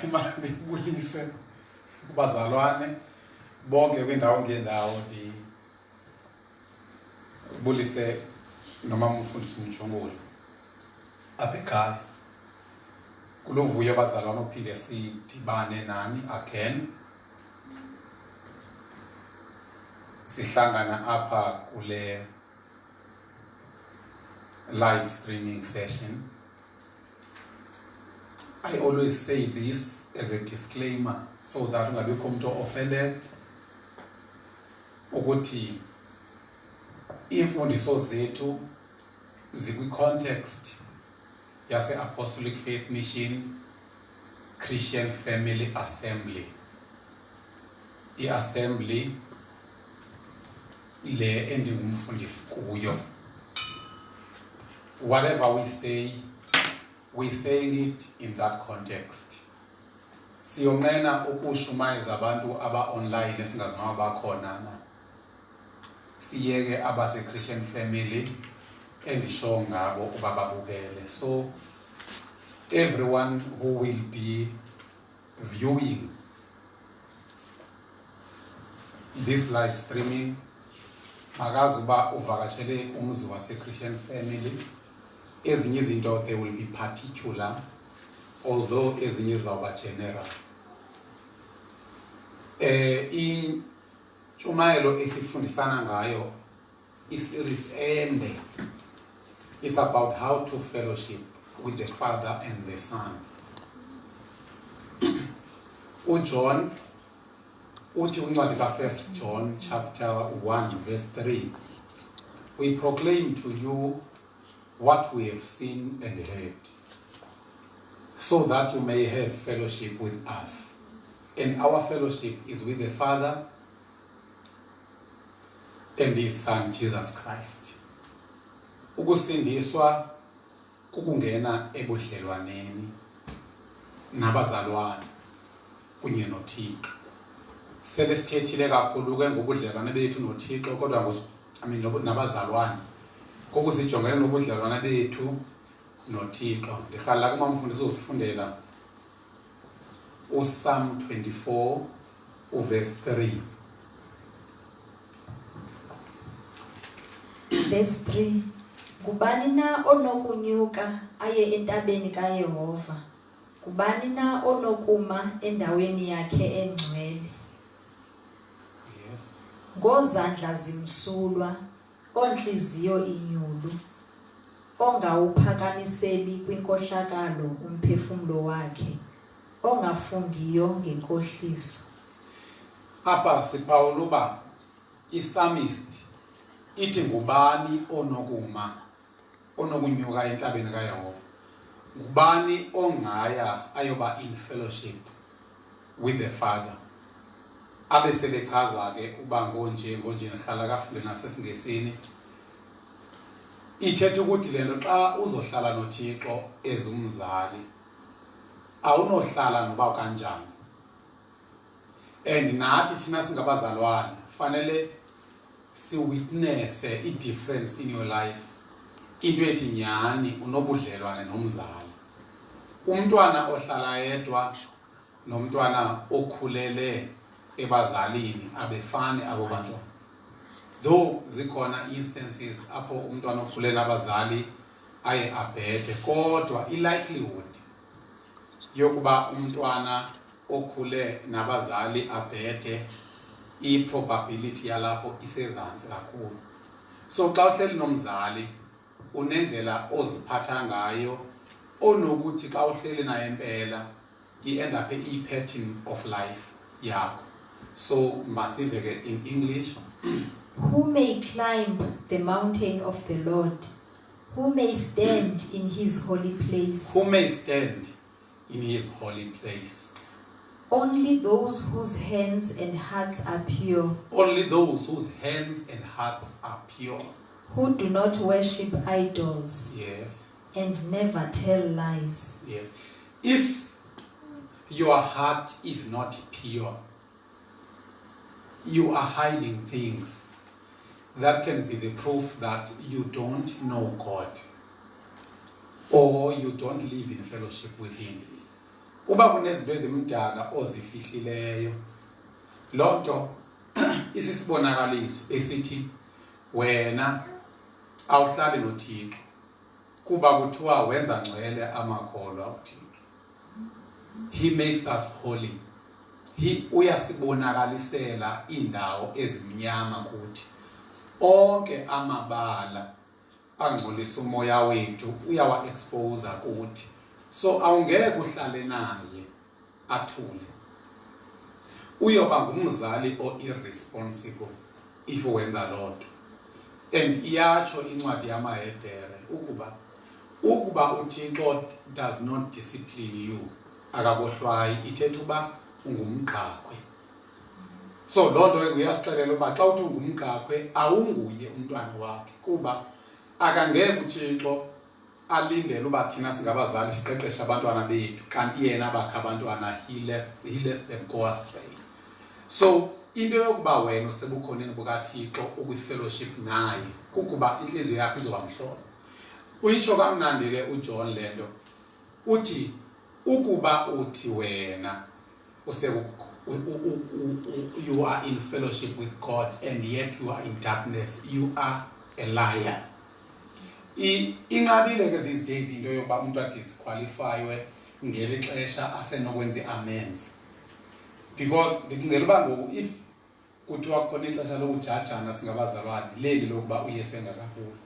Mandibulise kubazalwane bonke kwindawo ngendawo ndibulise noma umfundisi uMjongoli apha ekhaya. Kulovuyo bazalwane uphinde sidibane nani again. Sihlangana apha kule live streaming session. I always say this as a disclaimer so that ungabikho umuntu offended ukuthi imfundiso zethu zikwi-context yase-Apostolic Faith Mission Christian Family Assembly. I-assembly le endingumfundisi kuyo. Whatever we say, we're saying it in that context. Siyonqena ukushumayeza abantu aba-online esingazange bakhona na. Siyeke abase-Christian family endisho ngabo uba babukele. So everyone who will be viewing this live streaming makazi uba uvakashele umzi wase-Christian family. Ezinye izinto they will be particular, although ezinye zawuba general. Intshumayelo esifundisana ngayo i-series ende is about how to fellowship with the Father and the Son. uJohn uthi uncwadi ka-1 John chapter 1 verse 3, we proclaim to you what we have seen and heard, so that you may have fellowship with us. And our fellowship is with the Father and His Son, Jesus Christ. Ukusindiswa kukungena ebudlelwaneni nabazalwane kunye noThixo. Sele sithethile kakhulu ke ngobudlelwane bethu noThixo, kodwa nabazalwane kokusijongene nobudlelwane bethu noThixo. Ndihlala kuma mfundisi uzifundela uPsalm 24 verse 3. Verse 3. Kubani na onokunyuka aye entabeni kaYehova? Kubani na onokuma endaweni yakhe engcwele? Yes. Ngozandla zimsulwa, onhliziyo inyulu, ongawuphakamiseli kwinkohlakalo umphefumulo wakhe, ongafungiyo ngenkohliso. Apha siphawula uba i-psalmist ithi ngubani onokunyuka entabeni kaYehova? Ngubani ongaya ayoba in fellowship with the Father? Abe sebechaza ke uba ngonje nihlala kafule nasesingesini. Ithetha ukuthi lento xa uzohlala noThixo ezumzali awunohlala noba kanjani. And nathi thina singabazalwane fanele si witness i-difference in your life. Into ethi nyani unobudlelwane nomzali. Umntwana ohlala yedwa nomntwana okhulele ebazalini abefani abo bantwana. Though zikhona instances apho umntwana okhulele nabazali aye abhethe, kodwa i-likelihood yokuba umntwana okhule nabazali abhethe, i-probability yalapho isezantsi kakhulu. So xa uhleli nomzali unendlela oziphatha ngayo onokuthi xa uhleli naye impela i-end up i-pattern of life yakho. So masive ke in English. Who may climb the mountain of the Lord? Who may stand in his holy place? Who may stand in his holy place? Only those whose hands and hearts are pure. Only those whose hands and hearts are pure. Who do not worship idols. Yes. And never tell lies. Yes. If your heart is not pure, you are hiding things that can be the proof that you don't know God or you don't live in fellowship with Him. uba kunezinto ezimdaka ozifihlileyo, lonto isisibonakaliso esithi wena awuhlali noThixo kuba kuthiwa wenza ngcwele amakholwa uThixo. He makes us holy. Uyasibonakalisela indawo ezimnyama kuthi. Onke amabala angcolisa umoya wethu uyawa expose kuthi. So awungeke uhlale naye athule. Uyoba ngumzali irresponsible if wenza lonto. And iyatsho incwadi yamaHebhere ukuba uThixo does not discipline you, akakohlwayi, ithetha uba ungumqhaqwe. So lonto uyasixelela uba xa uthi ungumqhaqwe awunguye umntwana wakhe, kuba akangeke uThixo alindele uba thina singabazali siqeqeshe abantwana bethu kanti yena abakhe abantwana he lets them go astray. So into yokuba wena usebukhoneni bukaThixo ukwi-fellowship naye kukuba inhliziyo yakho izoba mhlolo. Uyitsho kamnandi ke uJohn lento uthi ukuba uthi wena you are in fellowship with God and yet you are in darkness, you are a liar. Inqabile ke these days into yokuba umuntu adisqualifywe ngeli xesha asenokwenza amends. Because ndicingela uba ngoku if kuthiwa khona ixesha lokujajana singabazalwane leli lokuba uYesu engakabuyi,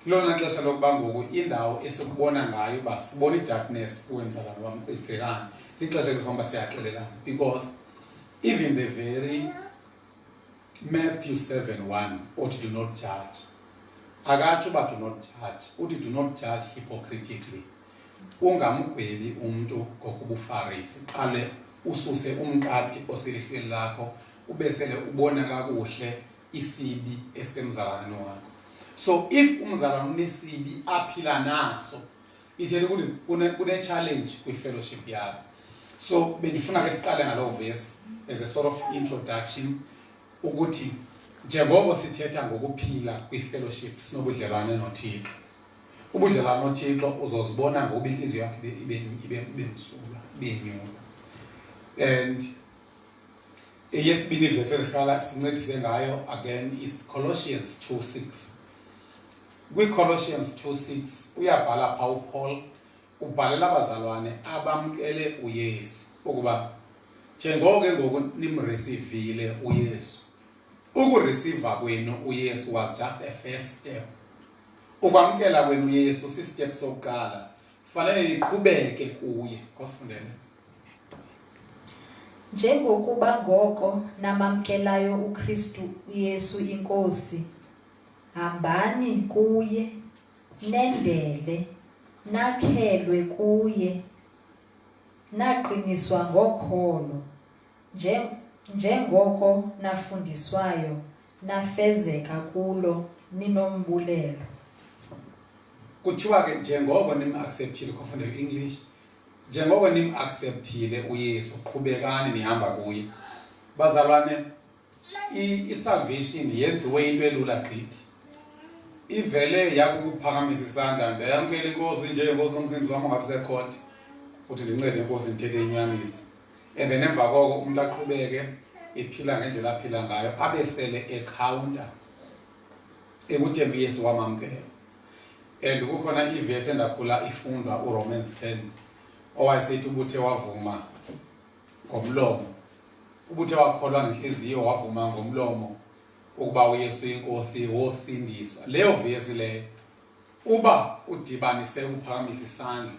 lona xesha lokuba ngoku indawo esikubona ngayo uba sibona i-darkness kuwenzakala wam kwenzekani, lixesha lokuba siyaxelelana. Because even the very Matthew 7:1 uthi do not judge, akatsho uba do not judge, uthi do not judge hypocritically. Ungamgwebi umuntu ngokubufarisi, qale ususe umqadi oselihlweni lakho ubesele ubona kakuhle isibi esemzalwane wakho. So if umzalwane unesibi aphila naso, ithetha ukuthi kune challenge kwi-fellowship yakho. So bendifuna ke siqale ngalo verse as a sort of introduction ukuthi njengoba sithetha ngokuphila kwi-fellowship sinobudlelwane noThixo. Ubudlelwane noThixo uzozibona ngoba inhliziyo yakho ibe msulwa, ibe nyuka. And yesibini verse elihlala sincedise ngayo again is Colossians 2:6. Kwi-Colossians 2:6 uyabhala Paul ubhalela abazalwane abamkele uYesu ukuba njengoba ke ngoku nimreceiveile uYesu, ukureceive kwenu uYesu was just a first step. Ukwamkela kwenu uYesu si step sokuqala, fanele liqhubeke kuye. Nkosifundele. Njengokuba ngoko namamkelayo uKristu uYesu inkosi, hambani kuye, nendele, nakhelwe kuye, naqiniswa ngokholo, njengoko nafundiswayo, nafezeka kulo, ninombulelo. Kuthiwa ke njengoko nim-acceptile, kufundeka English, njengoko nim-acceptile uYesu, qhubekani nihamba kuye. Bazalwane, i-salvation yenziwe into elula gqithi. Ivele yakukuphakamisa isandla, ndayamkela inkosi njengenkosi nomsindisi wami ongathi usekhona, futhi ndincede inkosi ndithethe inyaniso. And then emva koko umuntu aqhubeke ephila ngendlela aphila ngayo, abesele ecounter ekuthemba uYesu wamamkela. And kukhona iverse endakhula ifundwa uRomans 10 owayesithi ubuthe wavuma ngomlomo, ubuthe wakholwa ngenhliziyo wavuma ngomlomo ukuba uYesu inkosi wosindiswa. Leyo verse leyo uba udibanise uphakamisa isandla,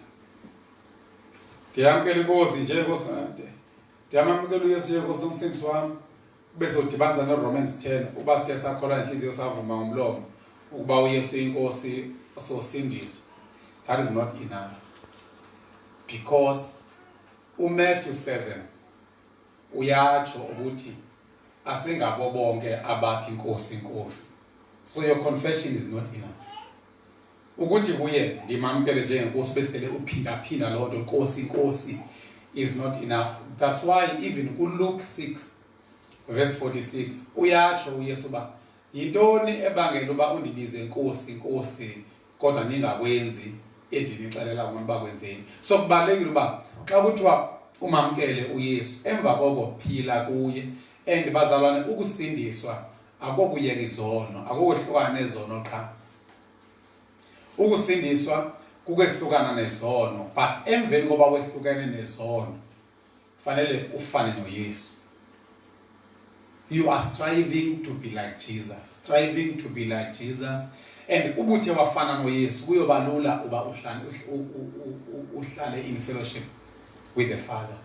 ndiyamkela inkosi njengenkosi, ndiyamamkela uYesu njengenkosi umsindisi wami, bese udibanisa noRomans 10 uba sithe sakholwa ngenhliziyo savuma ngomlomo ukuba uYesu inkosi osindiswa. That is not enough, because uMatthew 7 uyatsho ukuthi asingabo bonke abathi inkosi inkosi. So your confession is not enough. Ukuthi kuye ndimamkele njengenkosi besele uphinda lonto inkosi inkosi is not enough. That's why even kuLuke 6:46 uyatsho uYesu ba yintoni ebangela uba undibize inkosi inkosi kodwa ningakwenzi endinixelela kona bakwenzeni. So kubalekile uba xa kuthiwa umamkele uYesu emva koko phila kuye. And bazalwane, ukusindiswa akokuyeka izono, akokwehlukana nezono qha. Ukusindiswa kukwehlukana nezono, but emveni koba kwehlukene nezono fanele ufane noYesu. You are striving to be like Jesus, striving to be like Jesus. And ubuthe wafana noYesu kuyobalula uba uhlale in fellowship with the Father.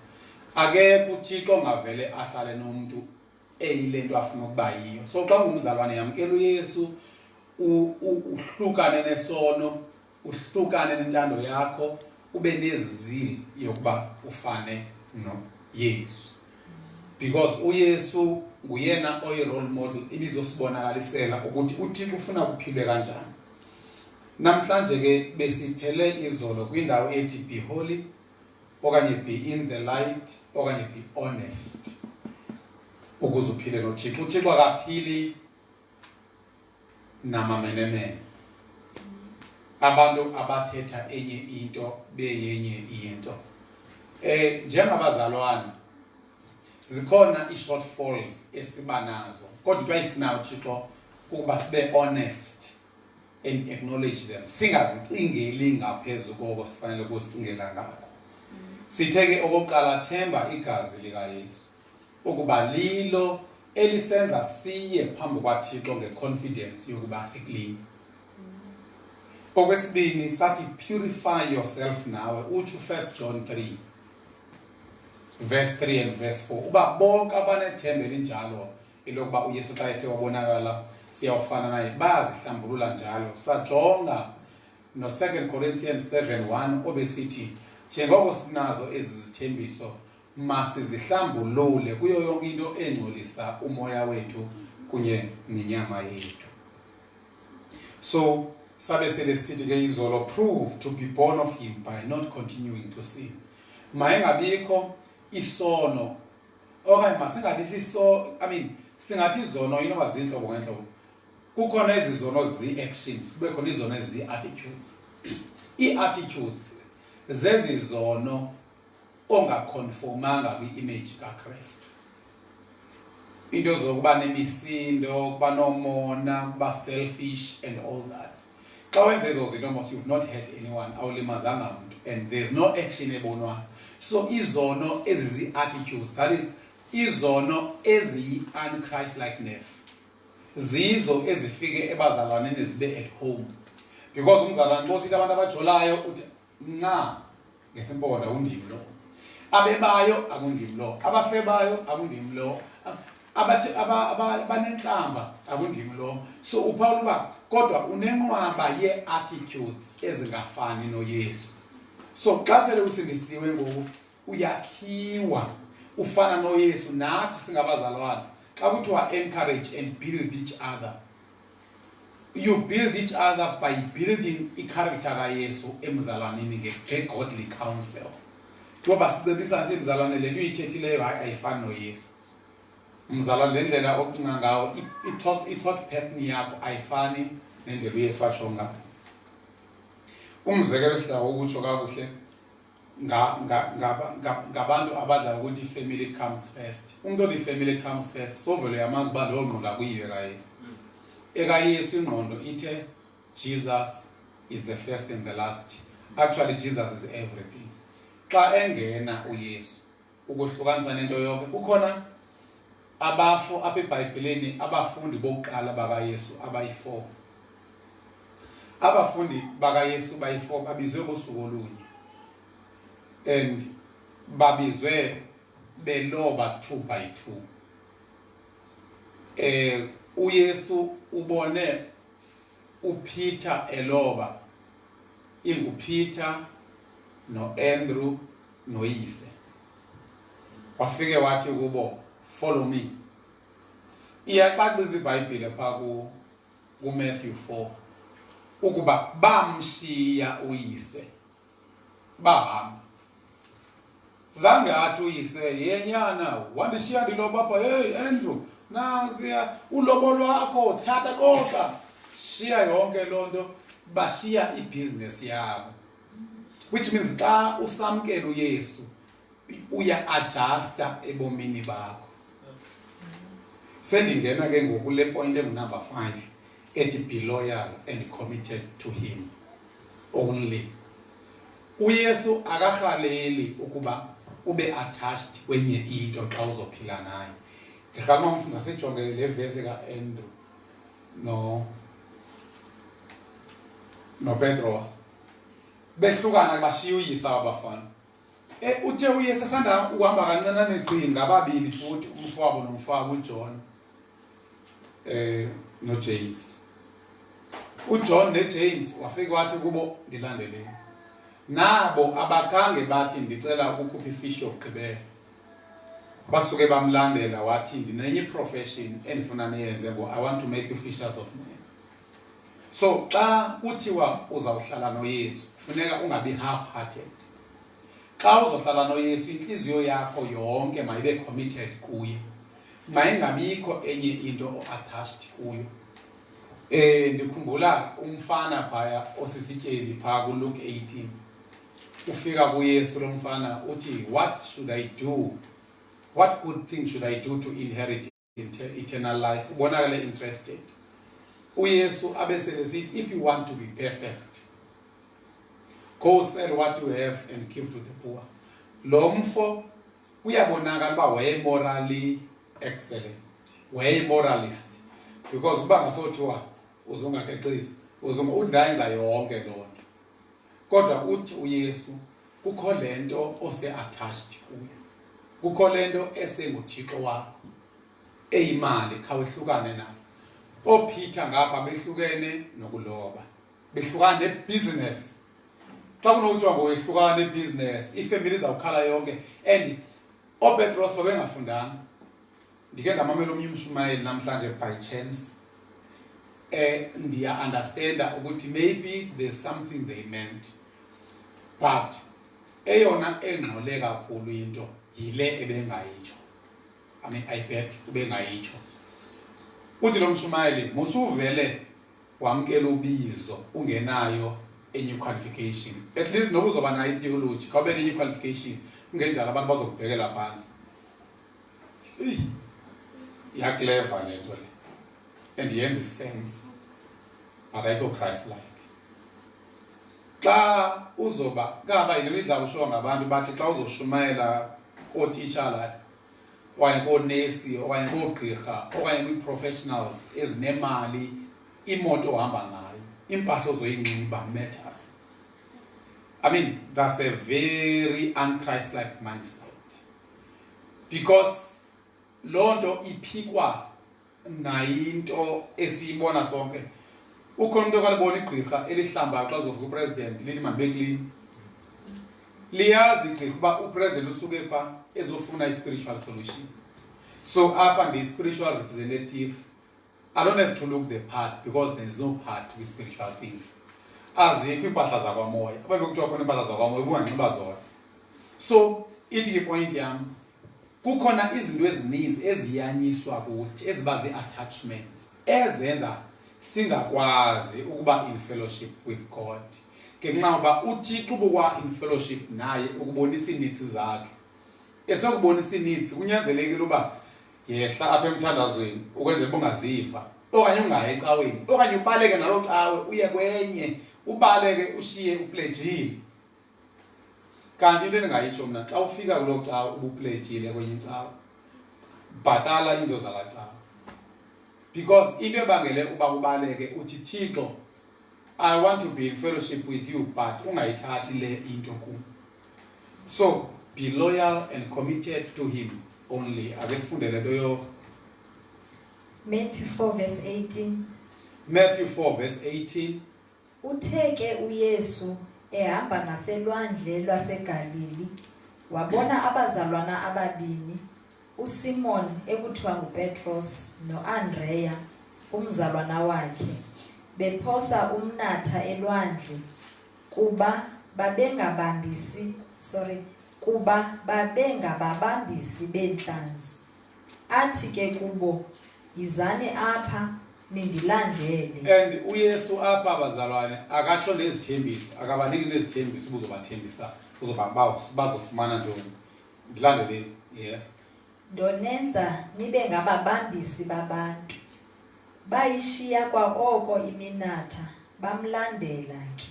Ake uThixo ongavele ahlale nomuntu eyilento afuna ukuba yiyo. So xa ungumzalwane yamkela uYesu, uhlukane nesono, uhlukane nentando yakho, ube nezizilo yokuba ufane noYesu. Because uYesu nguyena oyi-role model ibizosibonakalisela ukuthi uThixo ufuna kuphilwe kanjani. Namhlanje ke besiphele izolo kwindawo ethi be holy, okanye be in the light, okanye be honest. Ukuze uphile noThixo. uThixo akaphili namamenemene. Abantu abathetha enye into beyenye into. Njengabazalwane zikhona i-shortfalls esibanazo. Kodwa kuyayifuna uThixo ukuba sibe honest and acknowledge them. Singazicingeli ngaphezulu koko sifanele ukusicingela ngakho. Sitheke okokuqala themba igazi likaYesu ukuba lilo elisenza siye phambi kwaThixo ngeconfidence yokuba siklini. Okwesibini sathi purify yourself nawe. Uthi 1 John 3 verse 3 and verse 4 uba bonke abanethemba elinjalo elokuba uYesu xa ethe wabonakala siyawufana naye bazihlambulula njalo. Sajonga no 2 Corinthians 7:1 obesithi njengoko sinazo ezi zithembiso masizihlambulule kuyo yonke into engcolisa umoya wethu kunye nenyama yethu. So sabe selesithi ke izolo, prove to be born of him by not continuing to sin. Mayengabikho isono, okanye masingathi singathi izono inoba zinhlobo ngenhlobo. Kukhona izizono zi-actions, kube khona izono ezi-attitudes. I-attitudes zezizono ongaconformanga kwi-image kaKristu. Into zokuba nemisindo, kuba nomona, kuba selfish and all that. Xa wenza ezo zinto mos you've not hurt anyone, awulimazanga muntu, and there's no action ebonwayo. So izono ezizi-attitudes, that is izono eziyi-unchrist-likeness, zizo ezifike ebazalwaneni zibe at home. Because umzalwane xa usithi abantu abajolayo uthi nca ngesimpondo undimi lo, abebayo akundim lo, abafebayo akundim lo, abathi abanenhlamba akundim lo. So uPaul uba kodwa unenqwaba ye-attitudes ezingafani noYesu. So xa sele usindisiwe ngoku uyakhiwa ufana noYesu. Nathi singabazalwane xa kuthiwa encourage and build each other, you build each other by building i-character kaYesu emzalwaneni nge-godly counsel. Ngoba sicebisa simzalwane le nto uyithethileyo ayifani noYesu. Umzalwane le ndlela ocinga ngawo, i-thought pattern yakho ayifani nendlela uYesu atsho ngayo. Umzekelo sihlala ukutsho kakuhle ngabantu abadla ukuthi family comes first. Umuntu othi family comes first sovele yamazi uba leyo ngqondo akuyiyo kaYesu. EkaYesu ingqondo ithe Jesus is the first and the last. Actually Jesus is everything. Xa engena uYesu ukuhlukanisa nento yonke, ukhona abafo apha eBhayibhelini abafundi bokuqala bakaYesu abayi-4. Abafundi bakaYesu bayi-4 babizwe ngosuku olunye, and babizwe beloba 2 by 2. uYesu ubone uPeter eloba, inguPeter noAndrew noyise. Wafike wathi kubo, follow me. Iyacacisa iBhayibhile pha kuMatthew 4 ukuba bamshiya uyise bahamba. Zange athi uyise yenyana wandishiya ndiloba apha, hey Andrew naziya ulobo lwakho thatha qoqa, shiya yonke lonto, bashiya ibusiness yabo. which means xa usamkela uYesu uya adjusta ebomini bakho. Sendingena ke ngoku le point number 5 ethi be loyal and committed to him only. uYesu akahaleli ukuba ube attached kwenye into xa uzophila naye. Ngihamba umfundisi asejongele le verse kaAndrew no Petros behlukana bashiya uyisa wabafana. Uthe uYesu asanda uhamba kancinane neqhinga ababili futhi umfowabo nomfowabo uJohn noJames. uJohn neJames wafika wathi kubo ndilandeleni. Nabo abakange bathi ndicela ukukhupha ifishi yokugqibela. Basuke bamlandela wathi ndinenye profession endifuna niyenze ngo I want to make you fishers of men. So xa kuthiwa uzawuhlala noYesu kufuneka ungabi half hearted. Xa uzohlala noYesu inhliziyo yakho yonke mayibe committed kuye. Mayingabikho enye into attached kuyo. Ndikhumbula umfana phaya osisityeli phaa ku Luke 18. Ufika kuYesu lo mfana uthi what should I do? What good thing should I do to inherit eternal life? Ubonakale interested. uYesu abesele sithi if you want to be perfect, go sell what you have and give to the poor. Lo mfo uyabonakala uba waye morally excellent, waye moralist, because uba ngasothiwa uzungakeqisi undayenza yonke lonto. Kodwa uthi uYesu kukho lento ose attached kuyo, kukho lento esenguThixo wakho eyimali khawehlukane nayo. OPeter ngapha behlukene nokuloba, behlukane nebusiness. Xa kunokuthiwa ngowehlukane nebusiness ifamily izawukhala yonke. And oPetros babengafundanga. Ndike ndamamela omnye umshumayeli namhlanje by chance. Ndiya understand ukuthi maybe there's something they meant, but eyona engxole kakhulu into yile ebengayitsho. I mean I bet ubengayitsho. Uthi lo mshumayeli musuvele wamkela ubizo ungenayo enye qualification. At least nokuzoba nayo theology kabe nenye qualification ungenjalo abantu bazokubhekela phansi. Ya clever lento le. And yenza sense. But ayikho Christ like. Xa uzoba kaba yimidla usho ngabantu bathi xa uzoshumayela otitshala okanye konesi okanye kogqirha okanye kwi-professionals ezinemali, imoto ohamba ngayo, impahla ozoyinxiba matters. I mean, that's a very un-Christ-like mindset. Because lonto iphikwa nayinto esiyibona sonke. Ukhona umuntu okalibona igqirha elihlamba xa uzofika upresident lithi mandibe clean. Liyazi igqirha uba upresident usuke pha ezofuna i-spiritual solution. So apha ndi-spiritual representative, I don't have to look the part because there is no part with spiritual things. Azikho impahla zakwamoya. Abantu kuthiwa khona impahla zakwamoya ubanxiba zona. So ithi ke point yam kukhona izinto ezininzi eziyanyiswa kuthi eziba zi-attachments ezenza singakwazi ukuba in fellowship with God. Ngenxa yoba uThixo ubukwa in fellowship naye ukubonisa ineeds zakhe. Esokubonisa ineeds kunyanzelekile uba yehla apha emthandazweni ukwenzela bungaziva okanye ungayi ecaweni okanye ubaleke nalo cawe uye kwenye ubaleke ushiye upledgile. Kanti into endingayitsho mna xa ufika kulo cawe ubupledgile kwenye incawe bhatala into zala cawe. Because into ebangele uba ubaleke uthi Thixo I want to be in fellowship with you but ungayithathi le into kum. So be loyal and committed to him only. Ake sifunde lento yo Matthew 4 verse 18. Matthew 4 verse 18. Utheke uYesu ehamba ngaselwandle lwaseGalili wabona abazalwana ababini, uSimon ekuthiwa nguPetros noAndreya umzalwana wakhe, bephosa umnatha elwandle kuba babengababambisi beentlanzi. Athi ke kubo, yizani apha nindilandele. And uYesu apha abazalwane akatsho nezithembiso, akabaniki nezithembiso ubuzobathembisa bazofumana ntoni. Ndilandele, yes. Ndonenza nibe ngababambisi babantu. Bayishiya kwa oko iminatha, bamlandela ke.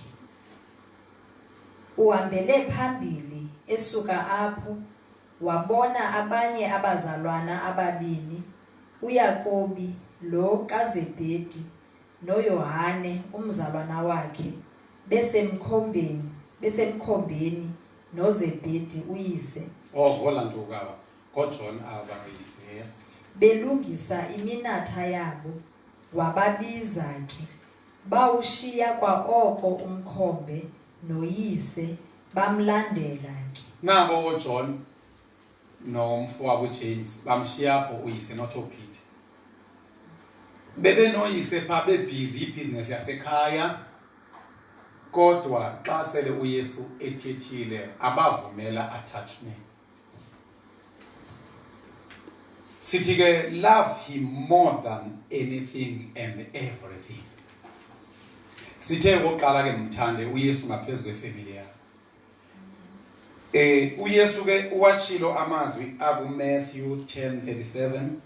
Uhambele phambili, esuka apho, wabona abanye abazalwana ababini, uYakobi lo kaZebhedi noYohane umzalwana wakhe, besemkhombeni noZebhedi uyise. Ngolantuka ngoJohn abayise, yes. Belungisa iminatha yabo, wababiza ke. Bawushiya kwa oko umkhombe noyise, bamlandela ke. Nabo uJohn nomfowabo James bamshiya apho uyise noTopeter. Bebenoyise pha bebhizi ibhizinesi yasekhaya, kodwa xa sele uYesu ethethile abavumela attachment. Sithi ke love him more than anything and everything. Sithe oqala ke mthande uYesu ngaphezulu kwefamily yakhe. uYesu ke uwatshilo amazwi aku Matthew 10:37.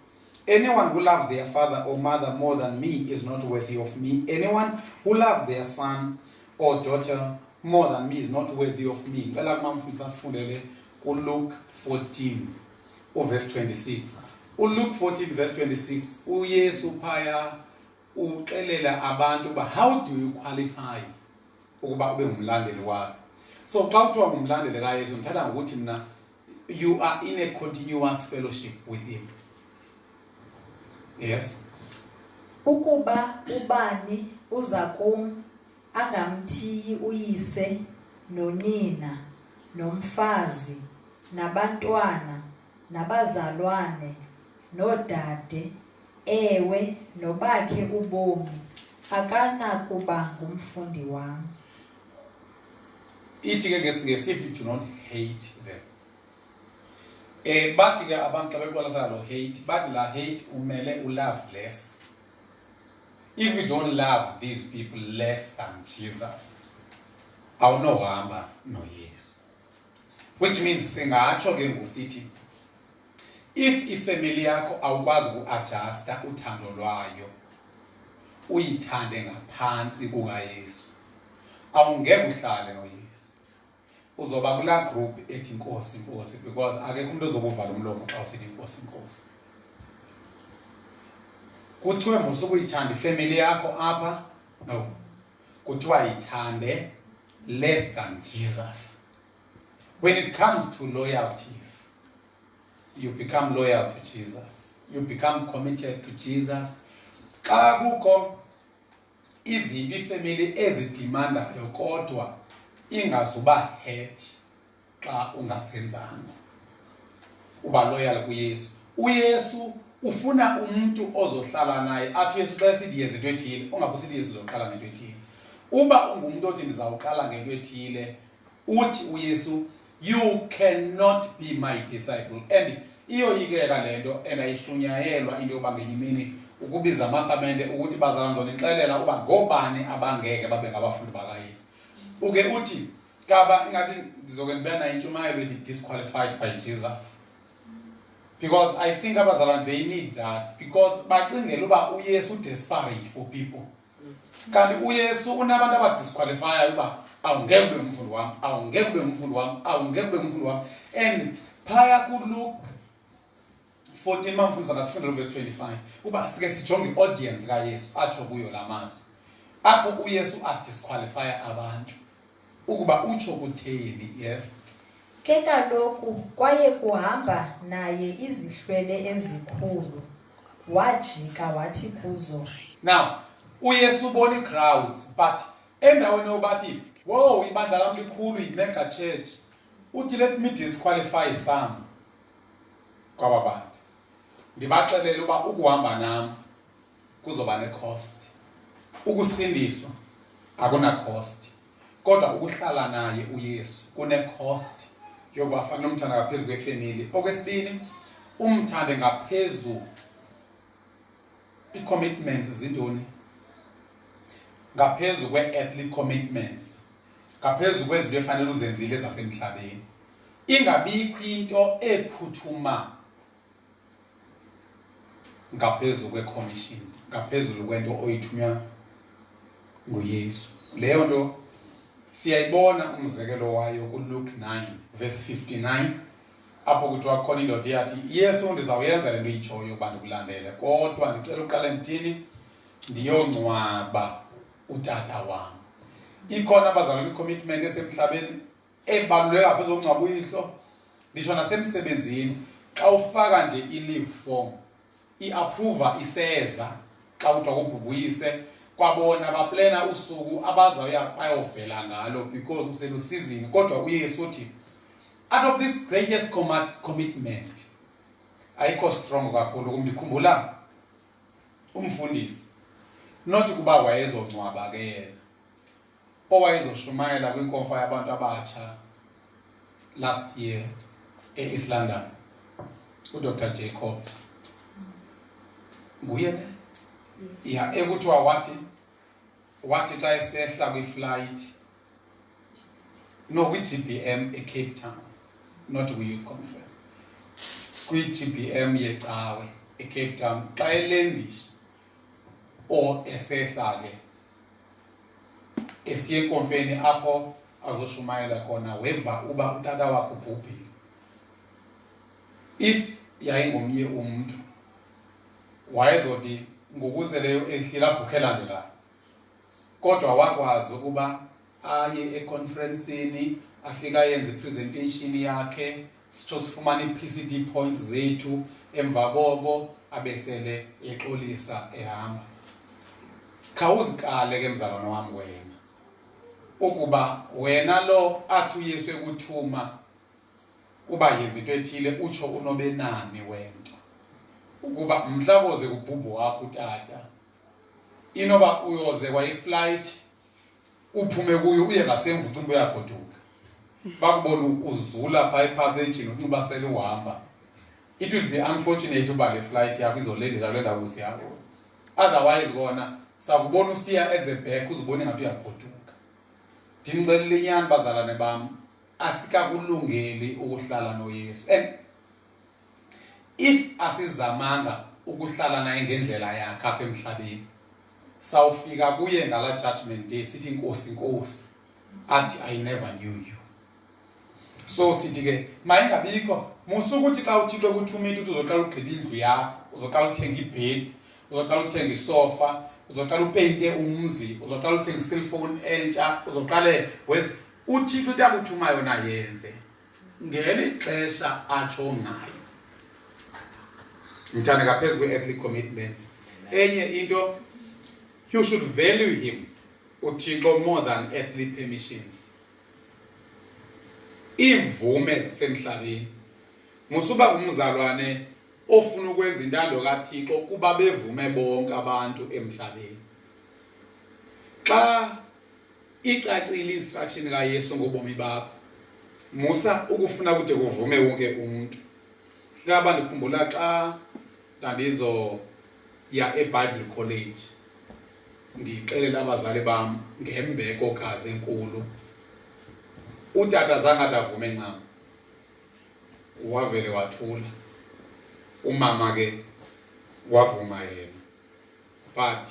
Anyone who loves their father or mother more than me is not worthy of me. Anyone who loves their son or daughter more than me is not worthy of me. Ngicela kumamfundisi asifundele kuLuke 14 verse 26. uLuke 14 verse 26 uYesu phaya uxelela abantu ba how do you qualify ukuba ube ngumlandeli wakhe. So xa kuthiwa ngumlandeli kaYesu ngithatha ngokuthi mina you are in a continuous fellowship with him. Yes. Ukuba ubani uza kum angamthiyi uyise nonina nomfazi nabantwana nabazalwane nodade ewe nobakhe ubomi akanakuba ngumfundi wami. Ithi ke ngesingesi if you do not hate them. Bathi ke abantu xa beqwalasela lo hate bathi la hate umele love less. If you don't love these people less than Jesus, awunohamba noYesu. Which means singatsho ke ngosithi if ifamily yakho awukwazi ukuadjusta uthando lwayo uyithande ngaphansi kukaYesu, awungeke uhlale noYesu. Uzoba kula group ethi inkosi inkosi because akekho umuntu ozokuvala umlomo xa usithi inkosi inkosi. Kuthiwe musuku uyithanda ifamily yakho apha? No. Kuthiwa yithande less than Jesus. When it comes to loyalties, you become loyal to Jesus. You become committed to Jesus. Xa kukho izinto ifamily ezidemandayo kodwa ingazuba hurt xa ungazenzanga, uba loyal kuYesu. uYesu ufuna umuntu ozohlala naye athi uYesu xa sithi yenza into ethile ungabusithi Yesu uzoqala ngento ethile. Uba ungumuntu othi ndizawuqala ngento ethile uthi uYesu you cannot be my disciple. And iyoyikeka lento and ayishunyayelwa into yoba ngenye imini ukubiza amarhamente ukuthi bazalwane zonixelela uba ngobani abangeke babe ngabafundi bakaYesu. Uke uthi kaba ingathi ndizoke ndibe nayo intshumayelo bethi disqualified by Jesus. Because I think abazalwane they need that because bacingela uba uYesu desperate for people. Kanti uYesu unabantu abadisqualify uba awungeke ube umfundi wami, awungeke ube umfundi wami, awungeke ube umfundi wami. And phaya kuLuke 14 mamfundisa ngasifundela verse 25 uba sike sijonge iaudience kaYesu atsho kuyo lamazwi. Apho uYesu adisqualify abantu ukuba utsho kutheni. Yes. Ke kaloku kwaye kuhamba naye izihlwele ezikhulu, wajika wathi kuzo. Now uYesu ubona iCrowds but endaweni yobathi wow ibandla lam likhulu yi-mega church uthi let me disqualify some kwaba bantu ndibaxelele uba ukuhamba nam kuzoba ne-cost. Ukusindiswa akuna cost kodwa ukuhlala naye uYesu kune-cost yokuba fanele umthande ngaphezu kwefamily. Okwesibini umthande ngaphezu i-commitments zintoni? Ngaphezu kwe-earthly commitments, ngaphezu kwezinto efanele uzenzile zasemhlabeni, ingabikho into ephuthuma ngaphezu kwe-commission, ngaphezulu kwento oyithunywa nguYesu. Leyo nto siyayibona umzekelo wayo kuLuke 9 verse 59, apho kuthiwa khona indoda yathi, Yesu, ndizawuyenza le nto iyitshoyo yokuba ndikulandele, kodwa ndicela uqale ndithini? Ndiyongcwaba utata wam. Ikhona abazalwane i-commitment esemhlabeni ebaluleke ngaphezu kokungcwaba uyihlo. Nditsho nasemsebenzini, xa ufaka nje i-leave form, i-approver iseza xa kuthiwa kubhubuyise, kwabona baplena usuku abazawuya bayovela ngalo because uselusizini. Kodwa uYesu uthi, out of this greatest commitment, ayikho strong kakhulu. Ndikhumbula umfundisi, not kuba wayezongcwaba ke yena, owayezoshumayela kwinkomfa yabantu abatsha last year e-East London, uDr. Jacobs. Nguye ne? Yes. Yeah, ekuthiwa wathi xa esehla kwi-flight, no, kwi-GBM eCape Town, not kwi-youth conference, kwi-GBM yeCawe eCape Town, xa elendisha or esehla ke esiye enkomfeni apho azoshumayela khona, weva uba utata wakhe ubhubhile. If yayingomnye umntu, wayezodi ngokuze leyo ehlile abhukhe elandelayo, kodwa wakwazi ukuba aye econferenceni, afika yenze ipresentation yakhe, sitsho sifumane i-PCD points zethu, emva koko abesele exolisa ehamba. Khawuzikale ke mzalwane wami wena, ukuba wena lo athi uYesu ekuthuma uba yenza into ethile, utsho unobenani wento, ukuba mhla koze kubhubho wakho utata, inoba uyoze kwayi-flight, uphume kuyo uye ngasemva ucimba uyagoduka, bakubona uzula phaa ephasejini ucinga sele uhamba. It will be unfortunate uba le flight yakho izolendisa kule ndawo usiyakho. Otherwise kona sakubona usiya at the back, uzibone ngathi uyagoduka. Ndimxelele inyani bazalwane bam, asikakulungeli ukuhlala noYesu. And if asizamanga ukuhlala naye ngendlela yakhe apha emhlabeni, sawufika kuye ngala judgment day sithi Nkosi, Nkosi, athi I never knew you. So sithi ke mayingabikho musukuthi xa uThixo kuthuma into uzoqala ugqiba indlu yakho, uzoqala uthenga ibhedi, uzoqala uthenga isofa, uzoqala upeyinte umzi, uzoqala uthenga cellphone entsha, uzoqale wenze uThixo uyakuthuma yona yenze ngeli xesha atsho ngayo. Mthanda ngaphezu kwe-earthly commitments, enye into, you should value him uThixo more than earthly permissions. Imvume zasemhlabeni, musuba ngumzalwane ofuna ukwenza intando kaThixo kuba bevume bonke abantu emhlabeni. Xa icacile instruction kaYesu ngobomi bakho, musa ukufuna ukuthi kuvume wonke umuntu. Ngaba ndikhumbula xa ndandizo ya eBible College, ndixelela abazali bam ngembeko kazi enkulu, utata zange adavume ncam, wavele wathula. Umama ke wavuma yena, but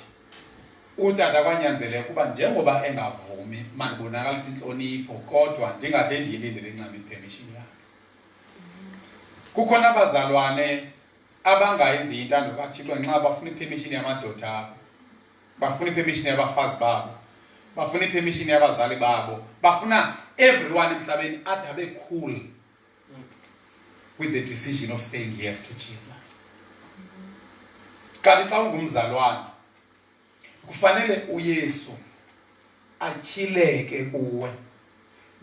utata kwanyanzeleka kuba njengoba engavumi mandibonakalisa inhlonipho, kodwa ndingade ndiyilindele ncam ipermission yakhe. Kukhona abazalwane abangayenzi intando kaThixo nxa bafuna ipermission yamadoda abo, bafuna ipermission yabafazi babo, bafuna ipermission yabazali babo, bafuna everyone emhlabeni adabe cool with the decision of saying yes to Jesus. Kanti xa ungumzalwane kufanele uYesu atyhileke kuwe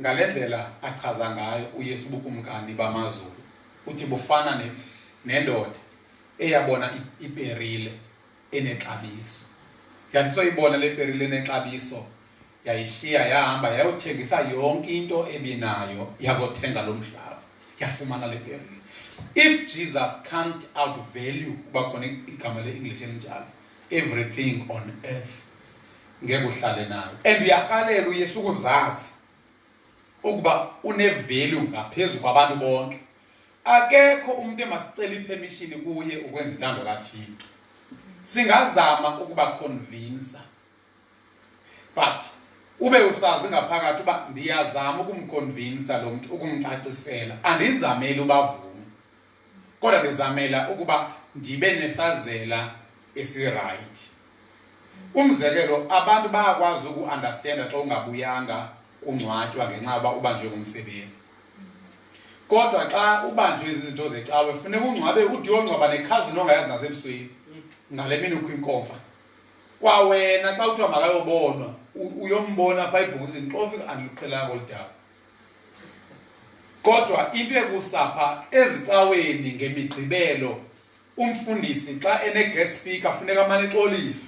ngale ndlela achaza ngayo uYesu bukumkani bamazulu. Uthi bufana nendoda eyabona iperile enexabiso. Yathi soyibona le perile enexabiso, yayishiya yahamba yayothengisa yonke into ebinayo, yazothenga lo mhlaba, yafumana le perile. If Jesus can't outvalue, uba khona igama le-English elinjalo, everything on earth ngeke uhlale nayo. And uyahalela uYesu ukuzazi ukuba une-value ngaphezulu kwabantu bonke. Akekho umuntu emasicela ipermission kuye ukwenza intando kaThixo. Singazama ukuba convince, but ube usazi ngaphakathi uba ndiyazama ukumconvince lo muntu, ukumcacisela. Andizameli ubavuma, kodwa ndizamela ukuba ndibe nesazela esi-right. Umzekelo, abantu bayakwazi uku-understanda xa ungabuyanga kungcwatywa ngenxa yoba ubanjwe ngumsebenzi. Kodwa xa ubanjwe izinto zecawe funeka ungcwabe ude uyongcwaba nekhazini ongayazi nasebusweni ngale mini ukwinkomfa. Kwawena xa kuthiwa makayobonwa uyombona apha ibhokisini xa ufika andiluqhelanga olu daba. Kodwa into ekusapha ezicaweni ngemigqibelo, umfundisi xa ene-guest speaker funeka amane exolisa.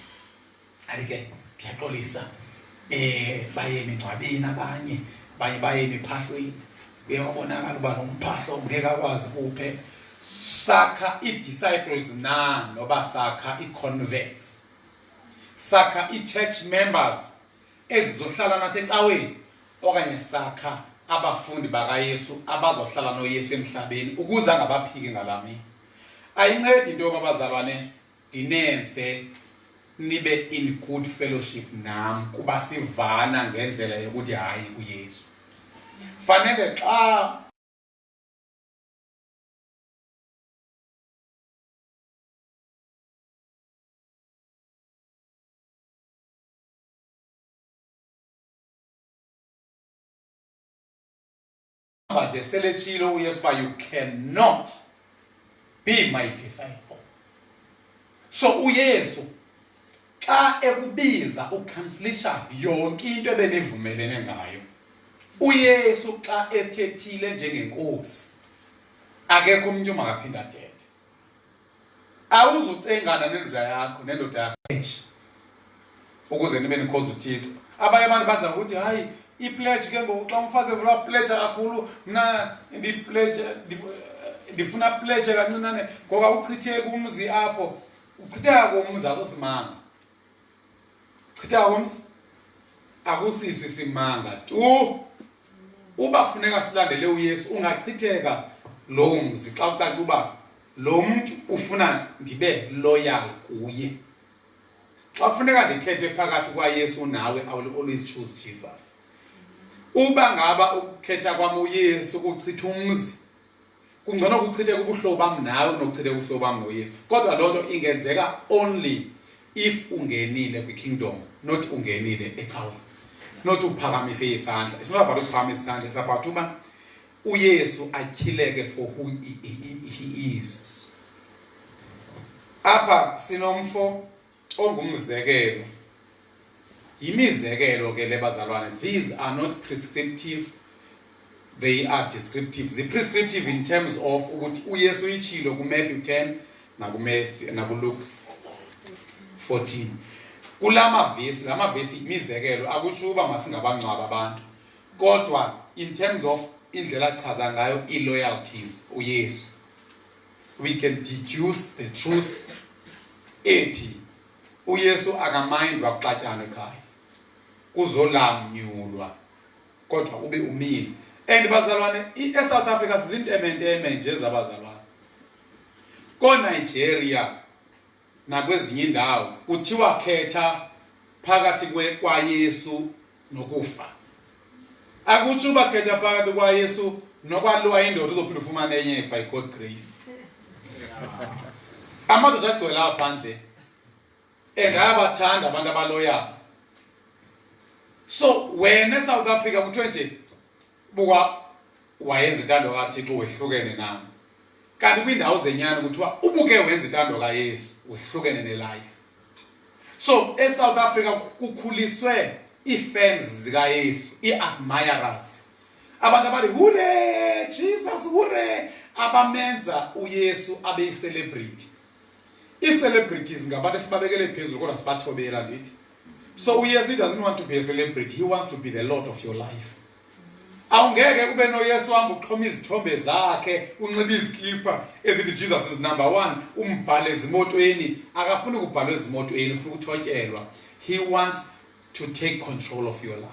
Hayi ke ndiyaxolisa, baye emingcwabeni abanye, baye emiphahlweni, uyabonakala uba nomphahlo ngeke akwazi kuwuphetha. Sakha i-disciples na noba sakha i-converts, sakha i-church members ezizohlala nathi ecaweni, okanye sakha abafundi bakaYesu abazohlala noYesu emhlabeni ukuze angabaphiki ngalamini. Ayincedi into yoba bazalwane dinense nibe in good fellowship nam kuba sivana ngendlela yokuthi hayi uYesu. Fanele xa nje seletshilo uYesu uba you cannot be my disciple. So uYesu xa ekubiza ukhansilisha yonke into ebenivumelene ngayo. uYesu xa ethethile njengenkosi akekho umntu makaphinda athethe. Awuzucengana nendoda yakho ukuze nibe nikhoza uThixo. Abanye abantu badla ukuthi hayi i-pledge ke ngoku xa umfazi evula pledge kakhulu mna ndifuna pledge kancinane ngoba uchitheke umzi apho. Uchitheka komzi asosimanga. Uchitheka komzi akusizwe simanga tu. Uba kufuneka silandele uYesu ungachitheka lo mzi xa ucaca uba lo muntu ufuna ndibe loyal kuye. Xa kufuneka ndikhethe phakathi kwaYesu nawe, I will always choose Jesus. Uba ngaba ukukhetha kwam uYesu ukuchitha umzi, kungcono ukuchitheka ubuhlobo bam nawe kunokuchitheka ubuhlobo bam noYesu. Kodwa loo nto ingenzeka only if ungenile kwi-kingdom, not ungenile ecaweni. Not uphakamise isandla. It's not about uphakamisa isandla, it's about uba uYesu atyhileke for who he is. Apha sinomfo ongumzekelo. Yimizekelo ke le bazalwane. These are not prescriptive, they are descriptive. Zi-prescriptive in terms of ukuthi uYesu itshilo kuMatthew 10 nakuLuke 14. Kulama vesi imizekelo akutsho uba masingabangcwaba abantu. Kodwa in terms of indlela achaza ngayo i-loyalties uYesu, we can deduce the truth ethi uYesu akamayindwa kuxatyanwa ekhaya. Kuzolamnyulwa kodwa ube umile. And bazalwane, eSouth Africa sizintementeme nje zabazalwane. KoNigeria nakwezinye indawo kuthiwa khetha phakathi kwaYesu nokufa. Akutsho uba khetha phakathi kwaYesu nokwaliwa indoda uzophinda ufumane enye by God's grace. Amadoda agcwele lapha phandle engayabathanda abantu abaloyal. So wena eSouth Africa kuthiwe nje buka wayenza intando kaThixo wehlukene nami. Kanti kwindawo zenyana kuthiwa ubuke wenza intando kaYesu wehlukene nelife. So eSouth Africa kukhuliswe iifans zikaYesu, iadmirers. Abantu abathi hure Jesus hure, abamenza uYesu abe yi-celebrity. I-celebrities ngabantu esibabekele phezulu kodwa sibathobela ndithi. So uYesu doesn't want to be a celebrity, he wants to be the Lord of your life. awungeke ube noyesu wami uxhoma izithombe zakhe unxiba izikipa ezithi Jesus is number 1 umbhale ezimotweni akafuni ukubhalwa ezimotweni ufuna ukuthotyelwa. He wants to take control of your life.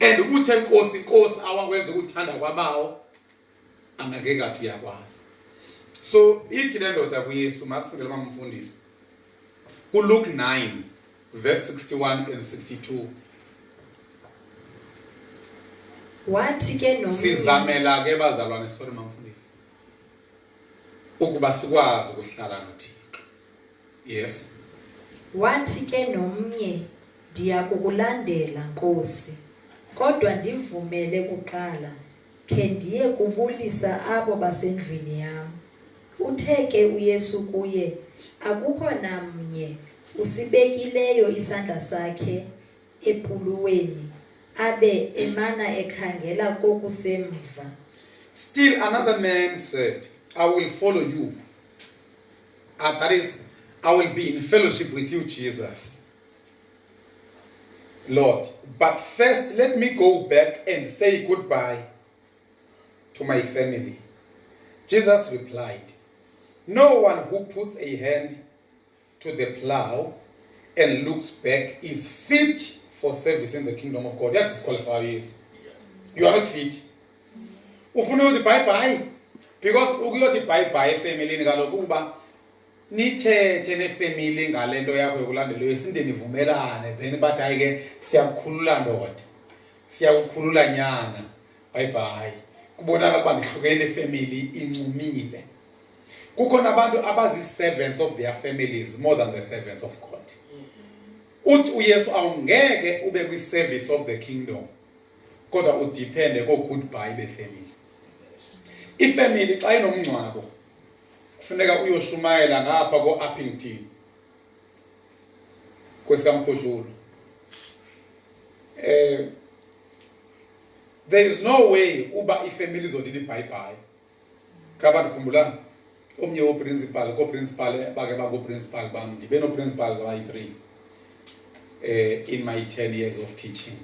And ukuthe inkosi awakwenza ukuthanda kwabawo angeke kathi uyakwazi. So ithi le ndoda kuYesu masifundele mamfundisi kuLuke 9 verse 61 and 62. Wathi ke nomnye sizamela ke bazalwane sorry mamfundisi ukuba sikwazi ukuhlala noThixo. Yes. Wathi ke nomnye ndiyakukulandela Nkosi kodwa ndivumele kuqala khe ndiye kubulisa abo basendlwini yam. Uthe ke uYesu kuye akukho namnye usibekileyo isandla sakhe epuluweni abe emana ekhangela kokusemva. Still another man said, I will follow you. That is, I will be in fellowship with you, Jesus. Lord, but first let me go back and say goodbye to my family. Jesus replied, no one who puts a hand to the plow and looks back is fit for service in the kingdom of God. That disqualifies you. You are not fit. Ufuna uthi bye bye because ukuyothi bye bye family ngaloku kuba nithethe nefamily ngalento yakho yokulandela yesinde nivumelane then bathi ayike siyakukhulula ndoda siyakukhulula nyana bye bye kubonakala ukuba nihlukene family incumile. Kukhona abantu abazi servants of their families more than the servants of God. Uthi uYesu awungeke ube kwi service of the kingdom kodwa udepende ko goodbye be family. Ifamily xa inomngcwabo kufuneka uyoshumayela ngapha ko Uppington kwesikamkhoshulu. There is no way uba ifamily izodithi bye bye. Kaba ndikhumbula omnye woprincipal bake bakoprincipal bam ndibe noprincipal abayi-3 in my 10 years of teaching.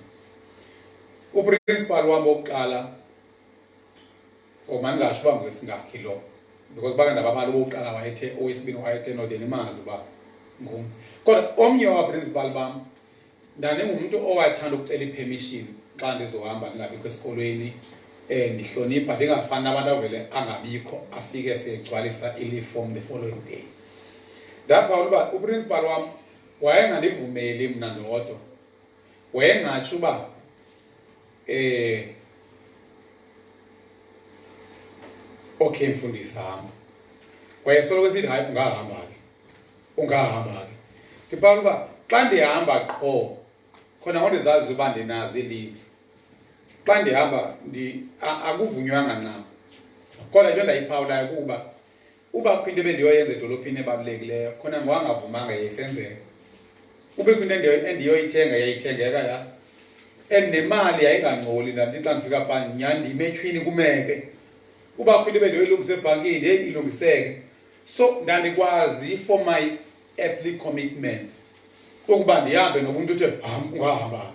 Uprincipal wami wokuqala mandingasho uba ngwesingakhi lo because bake ndababala owokuqala wayethe owesibini wayethe nodeni mazi uba ngum. Kodwa omnye wabaprincipal bam ndandengumuntu owathanda ukucela ipermission xa ndizohamba ndingabikho esikolweni ndihlonipha ndingafani nabantu avele angabikho afike segcwalisa i-leave form the following day. Ndabhala uba uprincipal wami wayengandivumeli mna ndodwa wayengatsho uba okay mfundisi hamba wayesoloko esithi hayi ungahamba ke ndibhala uba xa ndihamba qho khona ngondizazi uba ndinazo i-leave xa ndihamba akuvunywanga ncam kodwa into ndayiphawulayo kuba uba kho into ebendiyoyenza edolophini ebalulekileyo khona ngowangavumanga yayisenzeka. Ube kho into endiyoyithenga yayithengeka yazi and nemali yayingangcoli nandithi xa ndifika phaa nyhani ndimethwini kumeke. Uba kho into ebendiyoyilungisa ebhankini heyi ilungiseke. So ndandikwazi for my earthly commitments ukuba ndihambe nokumuntu uthi ungahamba.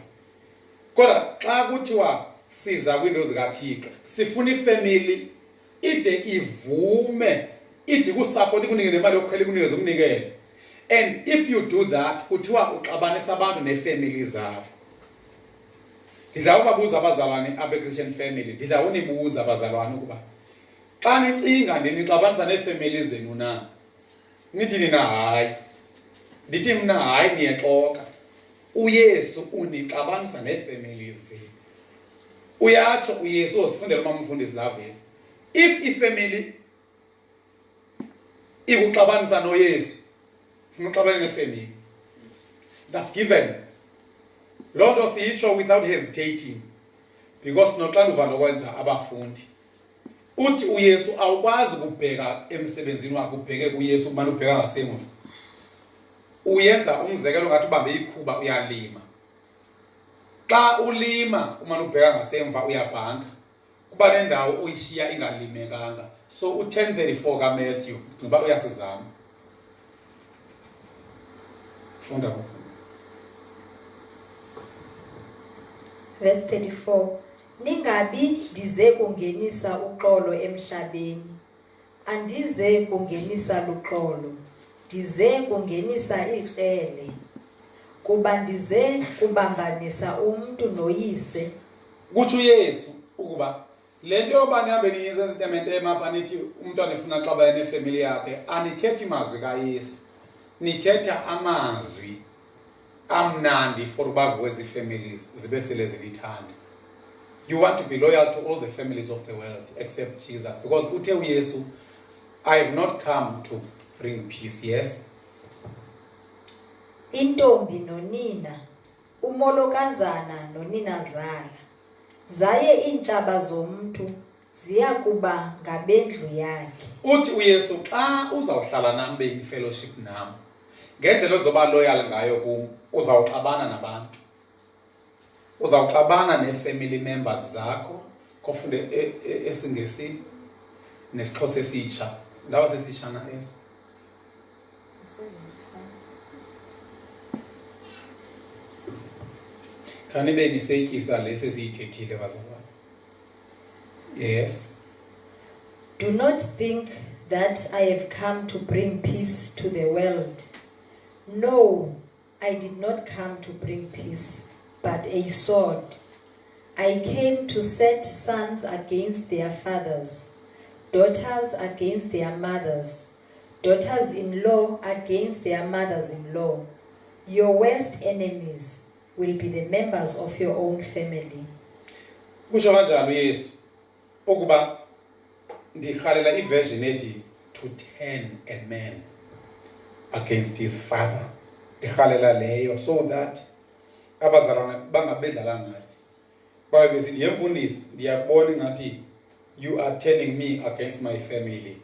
Kodwa xa kuthiwa siza kwiinto zikaThixo sifuna ifamily ide ivume ithi kusupport ikunike nemali yokukhwela ikunikeze umnikelo. And if you do that kuthiwa uxabanisa abantu nefamily zabo. Ndidla ubabuza abazalwane abe-Christian family ndidla unibuza abazalwane ukuba xa nicinga nixabanisa neefamily zenu na nithi nina hayi. Ndithi mna hayi niyexoka. uYesu unixabanisa neefamily zenu. Uyatsho uYesu osifundela mamfundisi lavezi if ifamily ikuxabanisa noYesu ufuna uxabana nefamily that's given. Loo nto siyitsho without hesitating because noxanduva lokwenza abafundi. Uthi uYesu awukwazi ukubheka emsebenzini wakho ubheke kuYesu kumane ubheka ngasemva. Uyenza umzekelo ngathi ubambe ikhuba uyalima. Xa ulima umane ubheka ngasemva uyabhanka kuba nendawo oyishiya ingalimekanga. So u10:34 kaMatthew ngicela uyasizama. Funda Verse 34. Ningabi ndize kungenisa uxolo emhlabeni. Andize kungenisa luxolo. Ndize kungenisa ikrele. Kuba ndize kubambanisa umuntu noyise. Kutsho uYesu ukuba lento yoba nihambe niyenza isitament emapha nithi umntwana efuna xabana nefamily yakhe anithethi mazwi kaYesu, nithetha amazwi amnandi for ubavuke ezi-families zibe sele zilithanda. You want to be loyal to all the families of the world except Jesus, because uthe uYesu, I have not come to bring peace. Yes, Intombi nonina, umolokazana noninazala, zaye iintshaba zomntu ziyakuba ngabendlu yakhe. uthi uYesu xa uzawuhlala nam be in fellowship nam, ngendlela ozoba loyal ngayo kum, uzawuxabana nabantu, uzawuxabana nee-family members zakho. Kofunde esiNgesini nesiXhosa esitsha, ndaba sesitsha na eso. Khanibe nisetyisa lesi siyithethile bazalwane. Yes. Do not think that I have come to bring peace to the world. No, I did not come to bring peace, but a sword. I came to set sons against their fathers, daughters against their mothers, daughters-in-law against their mothers-in-law. Your worst enemies will be the members of your own family. Kusho kanjalo uYesu ukuba ndirhalela iversion ethi to turn a man against his father. Ndirhalela leyo so that abazalwane bangabedlala ngathi. Babe besithi yemfundisi ndiyakubona ngathi you are turning me against my family.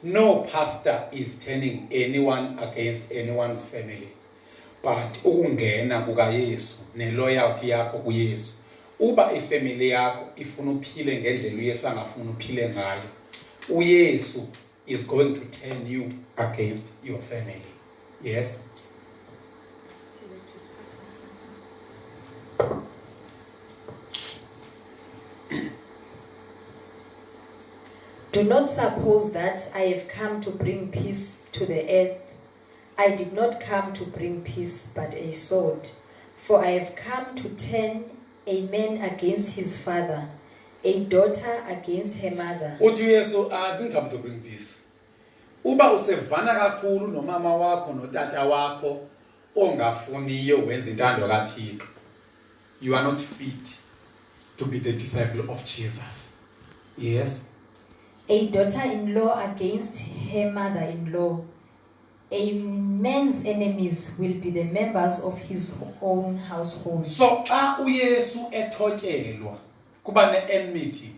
No pastor is turning anyone against anyone's family. But ukungena kukaYesu neloyalty yakho kuYesu, uba ifamily yakho ifuna uphile ngendlela uYesu angafuna uphile ngayo, uYesu is going to turn you against your family. Yes. Do not suppose that I have come to bring peace to the earth. I did not come to bring peace, but a sword. For I have come to turn a man against his father, a daughter against her mother. Uthi uYesu, I didn't come to bring peace. Uba usevana kakhulu nomama wakho notata wakho ongafuniyo wenza intando kaThixo, you are not fit to be the disciple of Jesus. Yes. A daughter-in-law against her mother-in-law. A man's enemies will be the members of his own household. So xa uYesu ethotyelwa kuba ne-enmity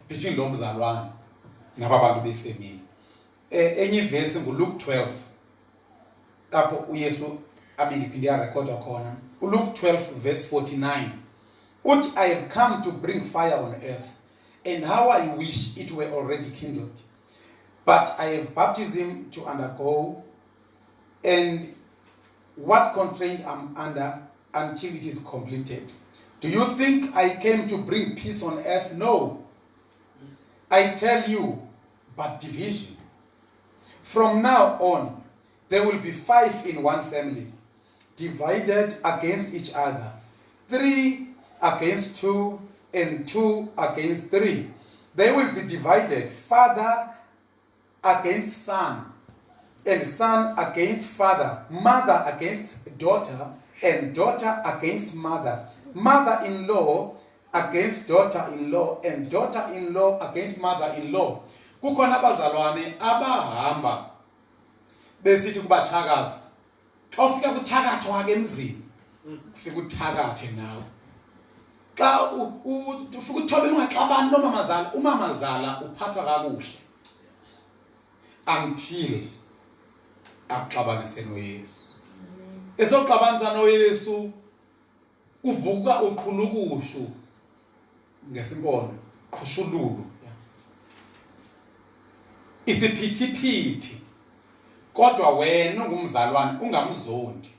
between lo mzalwane naba bantu befamily. Enye ivesi nguLuke 12 apho uYesu iphinde yarekhodwa khona. uLuke 12 verse 49 uthi, I have come to bring fire on earth, and how I wish it were already kindled. But I have baptism to undergo, and what constraint I'm under until it is completed. Do you think I came to bring peace on earth? No. I tell you, but division. From now on, there will be 5 in one family, divided against each other, 3 against 2, and 2 against 3. They will be divided, father against son, and son against father, mother against daughter, and daughter against mother, mother-in-law against daughter-in-law, and daughter-in-law against mother-in-law. Kukhona abazalwane abahamba besithi kubathakazi, xa ufika kuthakatho wake emzini ufika uthakathe nawe. Xa ufika uthobela ungaxabani nomamazala, umamazala uphathwa kakuhle until axabanise noYesu. Esoxabanisa noYesu uvuka uqhulukushu ngesimpondo, qhushululu, isiphithiphithi. Kodwa wena ungumzalwane ungamzondi,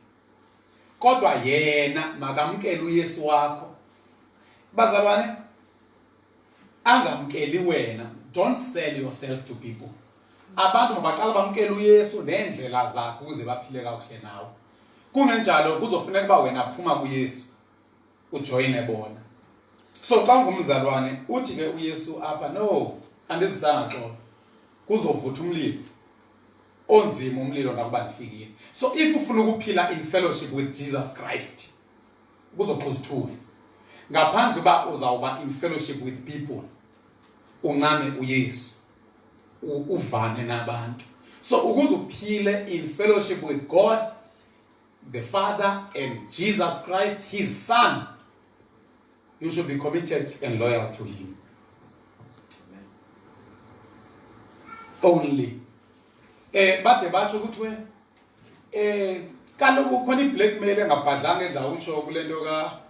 kodwa yena makamkele uYesu wakho. Bazalwane, angamkeli wena. Don't sell yourself to people. Abantu mabaqala bamkela uYesu nendlela zakhe ukuze baphile kakuhle nawe. Kungenjalo kuzofuneka ba wena phuma kuYesu ujoyine bona. So xa ngumzalwane uthi ke uYesu apha no andizisanga xolo. Kuzovutha umlilo. Onzima umlilo nakuba lifikile. So if ufuna ukuphila in fellowship with Jesus Christ kuzoqhuza uthuli. Ngaphandle uba uzawuba in fellowship with people uncame uYesu uvane nabantu. So ukuze uphile in fellowship with God the Father and Jesus Christ his Son, you should be committed and loyal to him. Only bade batsho ukuthi kaloku khona iblackmail engabhadlanga edla utsho kulento ka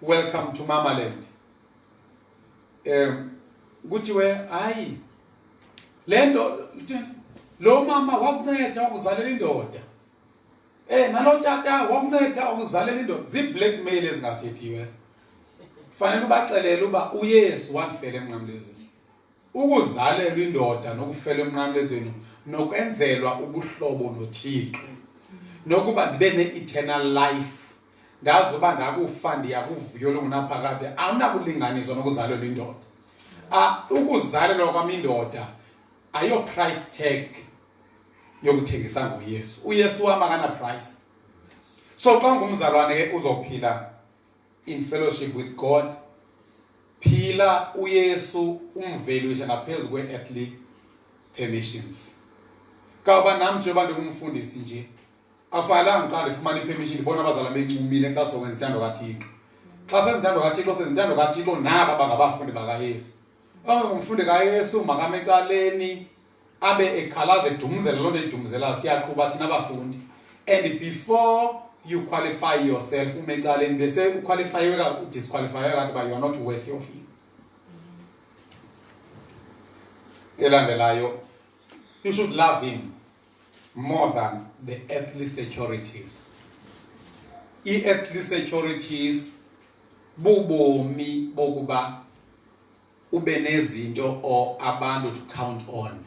welcome to Mamaland. Kuthiwe hayi lento lo mama wakunceda ukuzalela indoda. Nalo tata wakunceda ukuzalela indoda. Zi-blackmail ezingathethiwe. Kufanele ubaxelele uba uYesu wandifela emnqamlezweni. Ukuzalela indoda nokufela emnqamlezweni nokwenzelwa ubuhlobo noThixo. Nokuba ndibe ne-eternal life. Ndazi uba ndakufa ndiyakuvuyo longunaphakade awunakulinganiswa nokuzalelwa indoda. Ukuzalelwa kwami indoda ayo price tag yokuthengisa ngoYesu. uYesu wama kana price. So xa ngumzalwane ke uzophila in fellowship with God. Phila uYesu umvelisha ngaphezulu kwe-earthly permissions. Kaba nami nje bantu kumfundisi nje afala ngiqale ufumana ipermission ibona abazalwane bencumile xa sokwenza intando kaThixo. Xa senza intando kaThixo senza intando kaThixo naba bangabafundi bakaYesu. Umfundi kaYesu makame ecaleni abe ekhalaza edumuzela lonto edumuzela siyaqhuba thina abafundi. And before you qualify yourself umecaleni bese uqualify ka disqualify kanti ba you are not worthy of him. Elandelayo, you should love him more than the earthly securities. I-earthly securities bubomi bokuba ube nezinto or abantu to count on.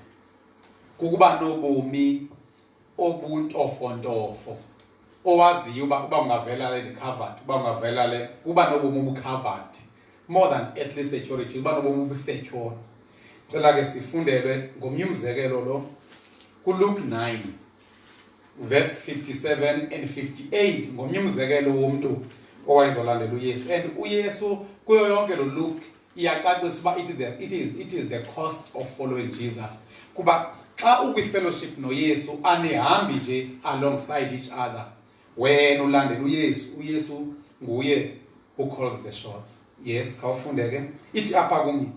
Kukuba nobomi obuntofontofo. Owaziyo uba ungavela le covered, uba ungavela le kuba nobomi obucovered. More than earthly securities, uba nobomi obusecure. Cela ke sifundelwe ngomnye umzekelo lo ku Luke 9 verse 57 and 58 ngomnye umzekelo womuntu owayezolandela uYesu. And uYesu kuyo yonke lo Luke iyacacisa uba it is the cost of following Jesus. Kuba xa ukwi-fellowship noYesu anihambi nje alongside each other. Wena ulandela uYesu nguye who calls the shots. Yes, khawufunde ke ithi apha kumi.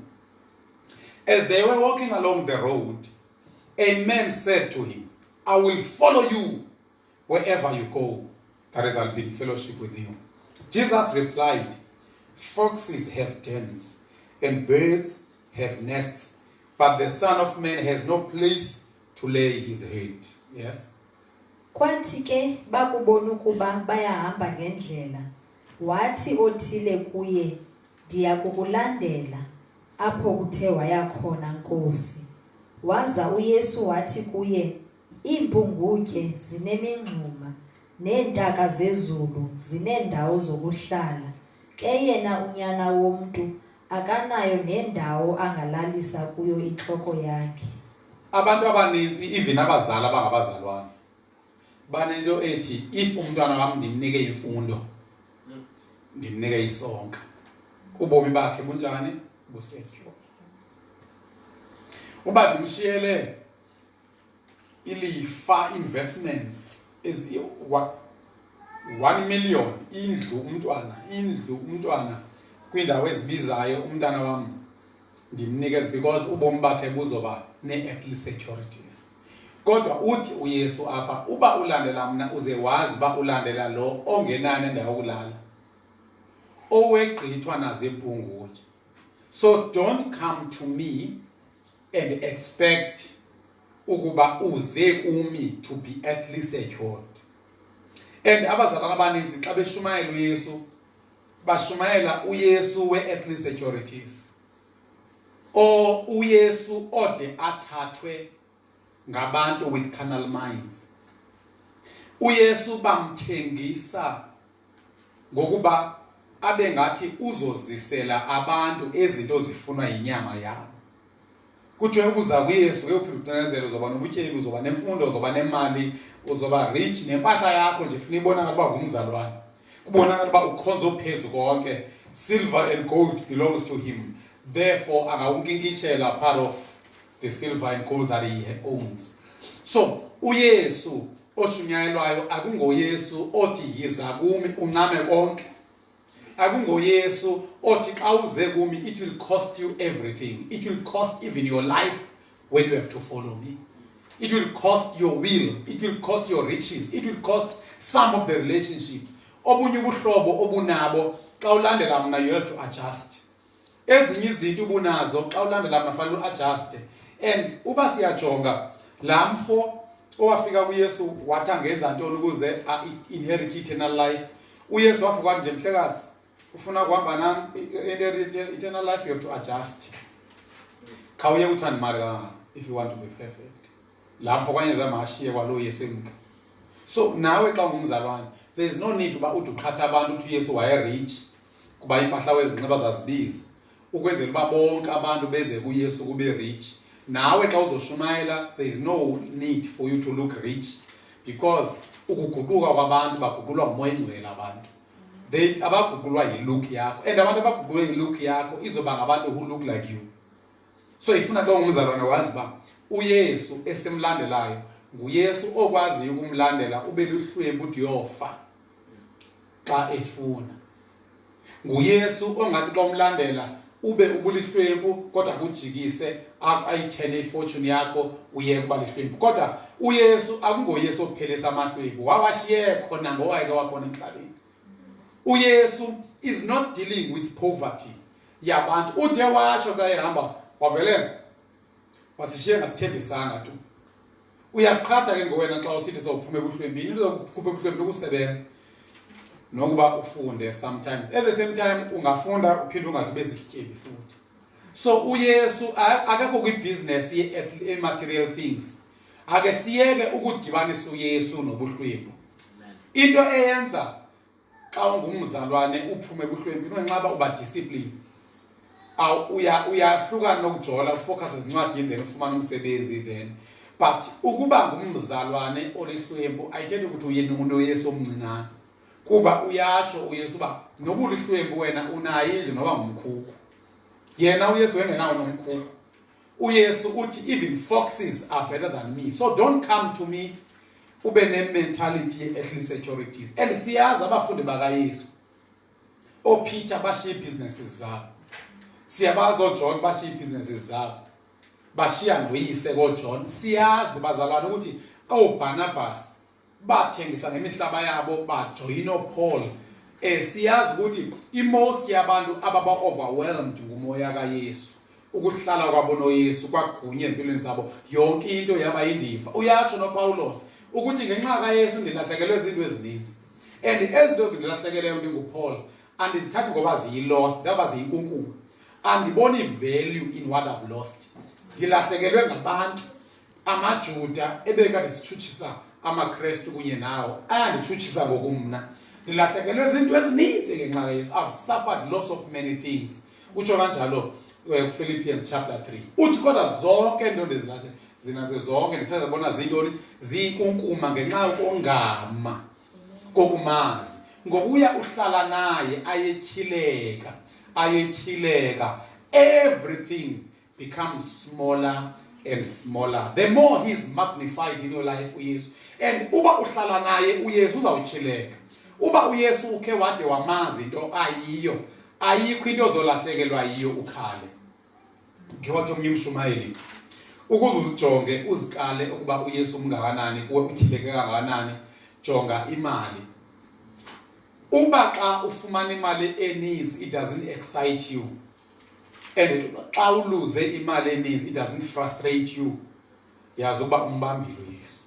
As they were walking along the road, a man said to him, I will follow you wherever you go. That is, I'll be in fellowship with you. Jesus replied, foxes have dens and birds have nests, but the Son of Man has no place to lay his head. Yes. Kwathi ke bakubona ukuba bayahamba ngendlela, wathi othile kuye, ndiyakukulandela apho kuthe waya khona Nkosi. Waza uYesu wathi kuye, iimpungutye zinemingxuma neentaka zezulu zineendawo zokuhlala, ke yena unyana womntu akanayo nendawo angalalisa kuyo intloko yakhe. Abantu abaninzi even abazali abangabazalwane banento ethi if umntwana wami ndimnike imfundo ndimnike isonka ubomi bakhe bunjani buseflo. Uba ndimshiyele ilifa investments is 1 million indlu umntwana kwindawo ezibizayo umntana wami ndimnikeza because ubomi bakhe buzoba ne-earthly securities. Kodwa uthi uYesu apha uba ulandela mna uze wazi uba ulandela lo ongenani endawo yokulala owegqithwa nazempungutye. So don't come to me and expect ukuba uze kumi to be earthly secured. And abazalwana abaninzi xa beshumayela uYesu bashumayela uYesu we-earthly securities. or uYesu ode athathwe ngabantu with carnal minds. uYesu bamthengisa ngokuba abe ngathi uzozisela abantu ezinto zifunwa inyama yabo. Kuthiwe ukuza kuYesu uyophila ucinezelo, uzoba nobutyebi, uzoba nemfundo, uzoba nemali, uzoba rich, nempahla yakho nje funa ibonakala uba ngumzalwane. Kubonakala uba ukhonza ophezu konke. Silver and gold belongs to him. Therefore, angawunkinkitshela part of the silver and gold that he owns. So, uYesu oshunyayelwayo akungoYesu othi yiza kumi uncame konke. AkungoYesu othi xa uze kumi it will cost you everything. It will cost even your life when you have to follow me. It will cost your will. It will cost your riches. It will cost some of the relationships. Obunye ubuhlobo obunabo xa ulandela mna you have to adjust. Ezinye izinto ubunazo xa ulandela mna fanele uadjust. And uba siyajonga lamfo owafika kuYesu wathi angenza ntoni ukuze inherit eternal life. uYesu wafika nje mhlekazi ufuna kuhamba nami eternal life, you have to adjust. Khawuye uthanda imali kangaka if you want to be perfect. Lamfo kwanye zamashiye kwalo Yesu emka. So nawe xa ungumzalwane there is no need uba uthi uqhatha abantu uthi uYesu waye rich kuba impahla wezinxiba zazibiza ukwenzela uba bonke abantu beze kuYesu kube rich. Nawe xa uzoshumayela there is no need for you to look rich because ukuguquka kwabantu baguqulwa ngumoya engcwele abantu. They abaguqulwa yilook yakho, and abantu abaguqulwa yilook yakho izoba ngabantu who look like you. So ifuna xa ungumzalwane wazi uba uYesu esemlandelayo nguYesu okwaziyo ukumlandela ube luhlwempu uthi yofa xa efuna. nguYesu ongathi xa umlandela ube ubulihlwempu kodwa kujikise ayithene ifortune yakho uye kuba lihlwempu. Kodwa uYesu akungoYesu ophelisa amahlwempu, wawashiye khona ngowayeke wakhona emhlabeni. uYesu is not dealing with poverty yabantu. Uthe washo xa ehamba wavele wasishiye ngasithembisanga tu. Uyasiqhatha ke ngowena xa usithi sawuphume ebuhlwempini, into zokukhupha ebuhlwempini ukusebenza nokuba ufunde sometimes. At the same time ungafunda uphinde ungathi besisityebi futhi. So uYesu akekho kwibusiness ye-material things. Ake siyeke ukudibanisa uYesu nobuhlwempu. Into eyenza xa ungumzalwane uphume ebuhlwempini ungenxaba uba discipline. Uyahlukana nokujola ufocus ezincwadini then ufumana umsebenzi then. But ukuba ngumzalwane olihlwempu ayithethi ukuthi uyena umuntu oYesu omncinane. Kuba uyatsho uYesu uba nobulihlwempu wena unayo indlu noba ngumkhukhu. Yena uYesu engenawo nomkhukhu. uYesu uthi even foxes are better than me. So don't come to me ube ne-mentality ye-earthly securities. And siyazi abafundi bakaYesu oPeter bashiya ibusinesses zabo. Siyabazi oJohn bashiya ibusinesses zabo. Bashiya noyise koJohn. Siyazi bazalwane ukuthi oBarnabas bathengisa ngemihlaba yabo bajoyina uPaul. Siyazi ukuthi imost yabantu ababa overwhelmed ngumoya kaYesu. Ukuhlala kwabo noYesu kwagunye empilweni zabo yonke into yaba indiva. Uyatsho noPaulos ukuthi ngenxa kaYesu ndilahlekelwe izinto ezininzi. And ezinto zindilahlekelweyo ndinguPaul andizithathi ngoba ziyi-lost, ndaba ziyinkunkuma. Andiboni value in what I've lost. Ndilahlekelwe ngabantu amaJuda ebekade sitshutshisa amaKristu kunye nawo ayanditshutshisa ngokumna. Ndilahlekelwe izinto ezininzi ngenxa kaYesu. I've suffered loss of many things. Utsho kanjalo Philippians chapter 3. Uthi kodwa zonke into ndizilahle zinaze zonke ndisezabona zintoni ziyinkunkuma ngenxa yokongama kokumazi. Ngokuya uhlala naye ayetyhileka everything becomes smaller and smaller. The more he's magnified in your life uYesu. And uba uhlala naye uYesu uzawutyhileka. Uba uYesu ukhe wade wamazi into ayiyo, ayikho into ozolahlekelwa yiyo ukhale. Ngiwathi omnye umshumayeli ukuze uzijonge uzikale ukuba uYesu umngakanani kuwe utyhileke kangakanani, jonga imali. Uba xa ufumana imali eninzi it doesn't excite you, and xa uluze imali eninzi it doesn't frustrate you, yazi ukuba umbambile uYesu,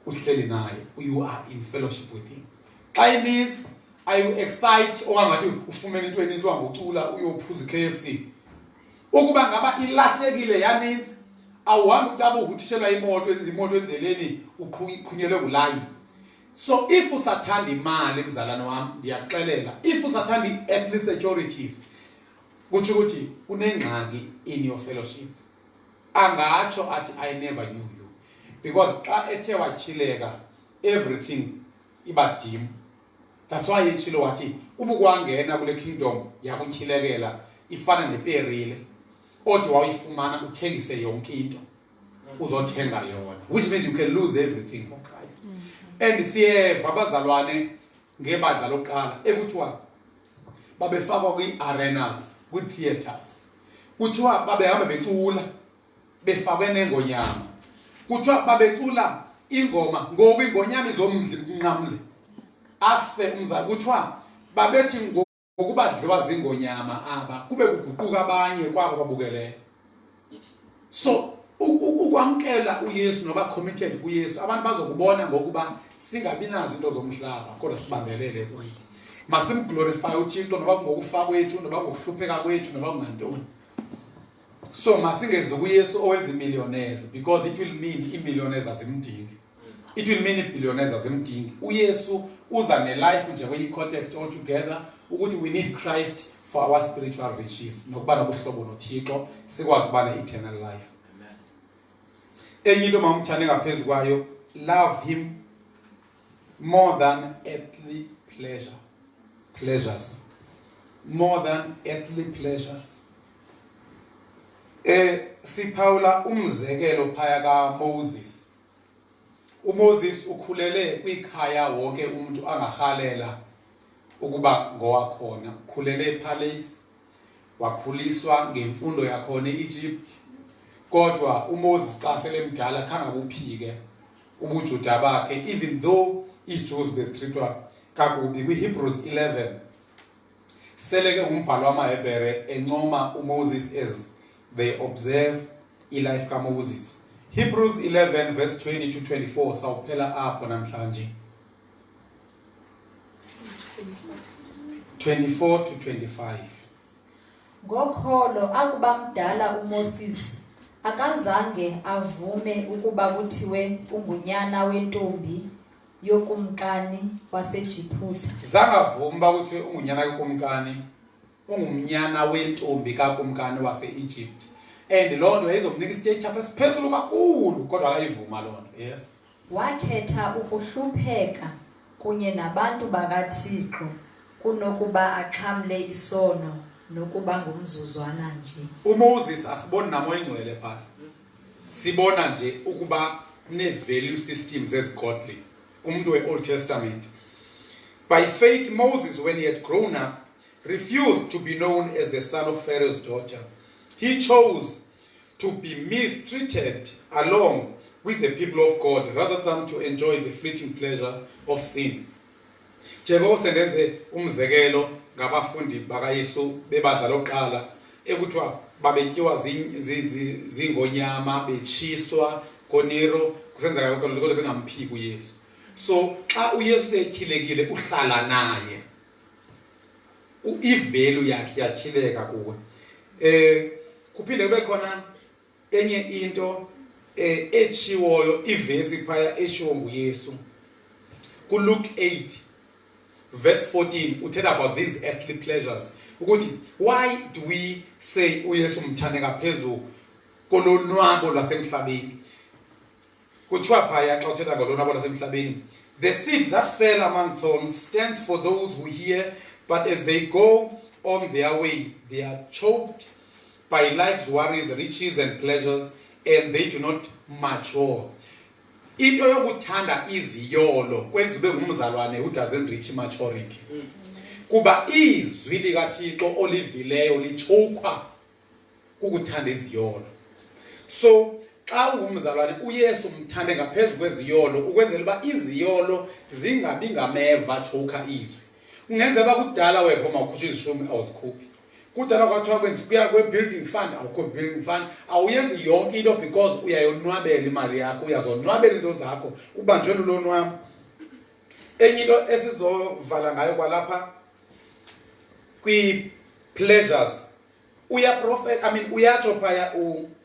uhleli naye, you are in fellowship with him. Xa ininzi ayu excite okangathi ufumene into eninzi uhambe ucula uyophuza iKFC. ukuba ngaba ilahlekile yaninzi awuhambi ucaba ukuthishelwa imoto endleleni uqhunyelwe ngulayi. So if usathanda imali mzalwane wami ndiyakuxelela, if usathanda i-earthly securities kutsho ukuthi unengxaki in your fellowship. Angatsho athi I never knew you, because xa ethe watyhileka everything iba dim. That's why etshilo wathi ubukwangena kule kingdom yakutyhilekela ifana neperile othi wawuyifumana uthengise yonke into uzothenga yona, which means you can lose everything for Christ. And siyeva abazalwane ngebandla lokuqala ekuthiwa babefakwa kwi-arenas, kwi-theaters, kuthiwa babehamba becula befakwe nengonyama, kuthiwa babecula ingoma ngoba ingonyama izomnqamle afe umzali, kuthiwa babethi ngokuba dliwa zingonyama aba kube kuguquka abanye kwabo babukeleyo. So ukwamkela uYesu noba committed kuYesu, abantu bazokubona ngokuba singabi nazo into zomhlaba kodwa sibambelele kuye. Masimglorify uThixo noba ngokufa kwethu noba ngokuhlupheka kwethu noba ngantoni. So masingeze kuYesu owenza millionaires, because it will mean i-millionaires azimdingi. It will mean i-billionaires azimdingi. uYesu uza ne-life nje kwi-context altogether ukuthi we need Christ for our spiritual riches nokuba nobuhlobo noThixo sikwazi ukuba ne-eternal life. Enye into mamthande ngaphezu kwayo, love him more than earthly pleasures. More than earthly pleasures. Siphawula umzekelo phaya kaMoses. uMoses ukhulele kwikhaya wonke umuntu angahalela ukuba ngowakhona. Ukhulele ePalace, wakhuliswa ngemfundo yakhona eEgypt. Kodwa uMoses xa selemdala khanga kuphike ubujuda bakhe, even though iJews bestrictwa kakubi. KwiHebrews 11 seleke umbhalo wamaHebhere encoma uMoses as they observe ilife kaMoses. Hebrews 11 verse 20 to 24 sawuphela apho namhlanje. 24 to 25. Ngokholo akuba mdala uMoses akazange avume ukuba kuthiwe ungunyana wentombi yokumkani waseJiphuta. Zangavuma ukuthi ungunyana kakumkani, ungumnyana wentombi kakumkani waseEgypt. And loo nto izomnika istatus esiphezulu kakhulu kodwa akayivuma loo nto. Yes. Wakhetha ukuhlupheka kunye nabantu bakaThixo kunokuba axhamle isono nokuba ngumzuzwana nje. uMoses asiboni namo ingcwele pha. Sibona nje ukuba ne-value systems ezigodly kumuntu we-Old Testament. By faith Moses, when he had grown up, refused to be known as the son of Pharaoh's daughter. He chose to be mistreated along with the people of God rather than to enjoy the fleeting pleasure of sin. Njengoba sendenze umzekelo ngabafundi bakaYesu bebandla lokuqala ekuthiwa babetyiwa zingonyama, betshiswa konero, kusenzeka kodwa bengamphiki uYesu. So xa uYesu setyhilekile uhlala naye, i-value yakhe yatyhileka kuwe. Kuphinde kube khona enye into etshiwoyo ivesi phaya eshiwo nguYesu kuLuke 8 verse 14 uthetha about these earthly pleasures ukuthi why do we say uYesu mthande ngaphezulu kolonwabo lwasemhlabeni. Kuthiwa phaya xa uthetha ngolonwabo lwasemhlabeni, the seed that fell among thorns stands for those who hear, but as they go on their way they are choked by life's worries, riches and pleasures, and they do not mature. Into yokuthanda iziyolo kwenza ube ngumzalwane who doesn't reach maturity. Kuba izwi likaThixo olivileyo lichokwa kukuthanda iziyolo. So xa ungumzalwane uYesu mthande ngaphezulu kweziyolo ukwenzela uba iziyolo zingabi ngameva choka izwi. Ungenzeka kudala weva mawukhutshwa izishumi awuzikhuphi. Kudala kwathiwa kwenza kuya kwe-building fund awukho building fund, awuyenzi yonke into because uyayonwabela imali yakho, uyazonwabela into zakho, ubanjwe lulonwabo. Enye into esizovala ngayo kwalapha kwi-pleasures prophet, I mean, uyatsho phaya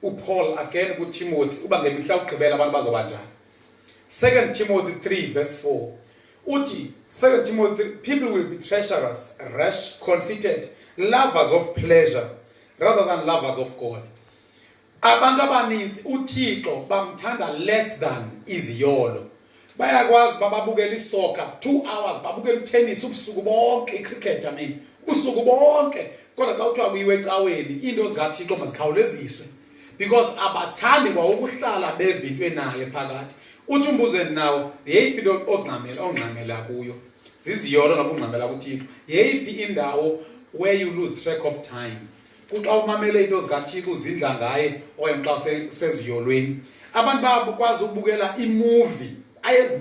uPaul again kuTimothy, uba ngemihla ugqibela abantu bazobanjani. 2 Timothy 3 verse 4. Uti, 2 Timothy, people will be treacherous, rash, conceited, lovers of pleasure, rather than lovers of God. Abantu abaninzi uThixo bamthanda less than iziyolo. Bayakwazi bababukela isoccer 2 hours, babukela tennis ubusuku bonke, cricket, I mean, ubusuku bonke. Kodwa xa uthiwa kuyiwe ecaweni, into zikaThixo mazikhawuleziswe. Because abathandi kwa ukuhlala bevintwe naye phakathi. Uthi umbuzeni nawo, yeyiphi into ongxamela kuyo? Ziziyolo nobungxamela kuThixo. Yeyiphi indawo where you lose track of time? Kuxa umamele into zikaThixo uzidla ngaye okanye xa useziyolweni. Abantu bayakwazi ukubukela imovie,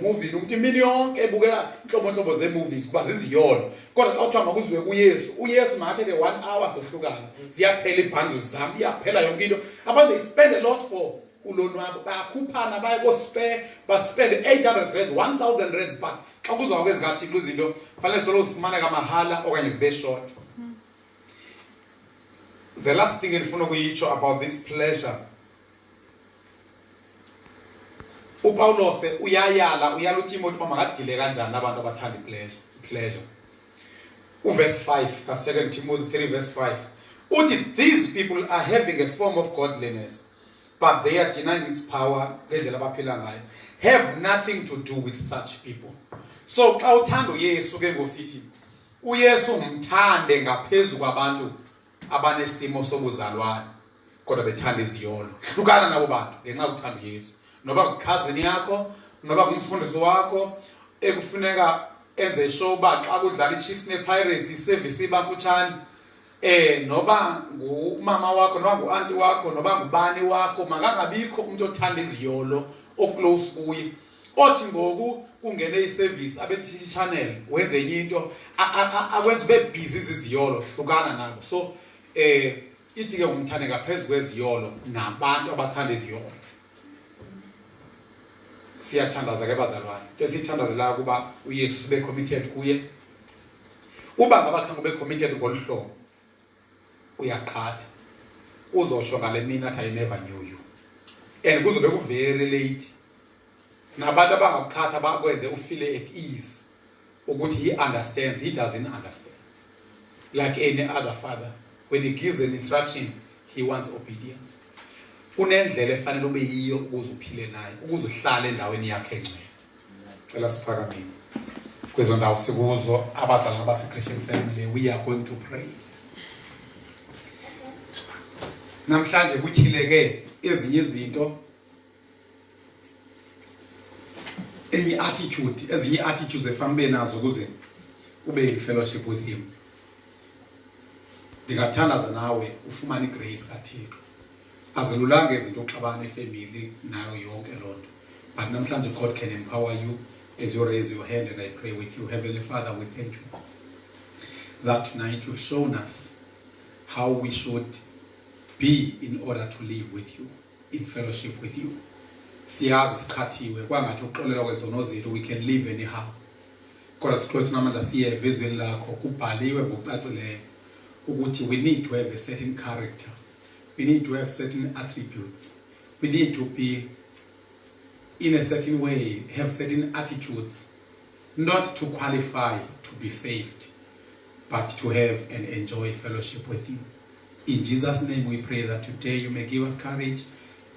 movie umuntu imini yonke ebukela inhlobo ze-movies kuba ziziyolo. Kodwa xa uthiwa makuzwe kuYesu, uYesu makathethe 1 hour sohlukana. Ziyaphela ibundles zami, iyaphela yonke into. Abantu they spend a lot for ulonwabo, bayakhuphana baye ko-spare, baspend 800 rands, 1000 rands, but xa kuzwa kwezikaThixo izinto fanele solo zifumaneka mahala okanye zibe short. The last thing endifuna ukuyitsho about this pleasure, uPawulos uyayala uTimothy uba makadile kanjani abantu abathanda pleasure. Verse 5 ka2 Timothy 3 verse 5 uthi, these people are having a form of godliness, but they are denying its power ngendlela abaphila ngayo. Have nothing to do with such people. So xa uthanda uYesu ke ngosithi uYesu umthande ngaphezu kwabantu abanesimo sobuzalwane kodwa bethanda iziyolo. Hlukana nabo bantu ngenxa yokuthanda uYesu. Noba kukhazini yakho, noba kumfundisi wakho ekufuneka enze show ba xa kudlala iChiefs nePirates iservice ibafutshane, noba ngumama wakho, noba nguanti wakho, noba ngubani wakho, makangabikho umuntu othanda iziyolo oclose kuye. Othi ngoku kungene iservice abethi channel wenze enye into akwenza ube busy iziyolo, hlukana nabo. So ithi ke umthande ngaphezulu kweziyolo nabantu abathanda iziyolo. Siyathandaza ke bazalwane. Into esithandazela kuba uYesu sibe committed kuye. Uba ngabakhange ube committed ngoluhlobo uyasiqhatha. Uzosho ngale mina I never knew you. And kuzobe ku very late. Nabantu abangakuqhatha bakwenze ufeel at ease ukuthi he understands, he doesn't understand. Like any other father, when he gives an instruction, he wants obedience. Kunendlela efanele ube yiyo ukuze uphile naye, ukuze uhlale endaweni yakhe engcwele. Cela siphakameni. Kwezo ndawo sikuzo abazalwane base-Christian family, we are going to pray. Namhlanje kutyhileke ezinye izinto, ezinye attitudes efanele nazo ukuze ube in fellowship with him. Ndingathandaza nawe ufumane igrace kaThixo. Azilulanga izinto uxabana efamily nayo yonke lonto. But namhlanje God can empower you as you raise your hand and I pray with you. Heavenly Father, we thank you that tonight you've shown us how we should be in order to live with you, in fellowship with you. Siyazi sikhathiwe kwangathi uxolelwa kwezono zethu, we can live anyhow. Kodwa Thixo namandla siye evezweni lakho kubhaliwe ngokucacileyo ukuthi we need to have a certain character. We need to have certain attributes. We need to be in a certain way, have certain attitudes, not to qualify to be saved, but to have and enjoy fellowship with you. In Jesus' name we pray that today you may give us courage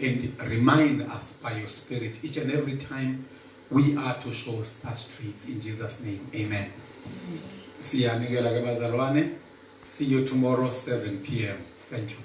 and remind us by your Spirit each and every time we are to show such traits. In Jesus' name, amen. See you tomorrow 7 p.m. Thank you.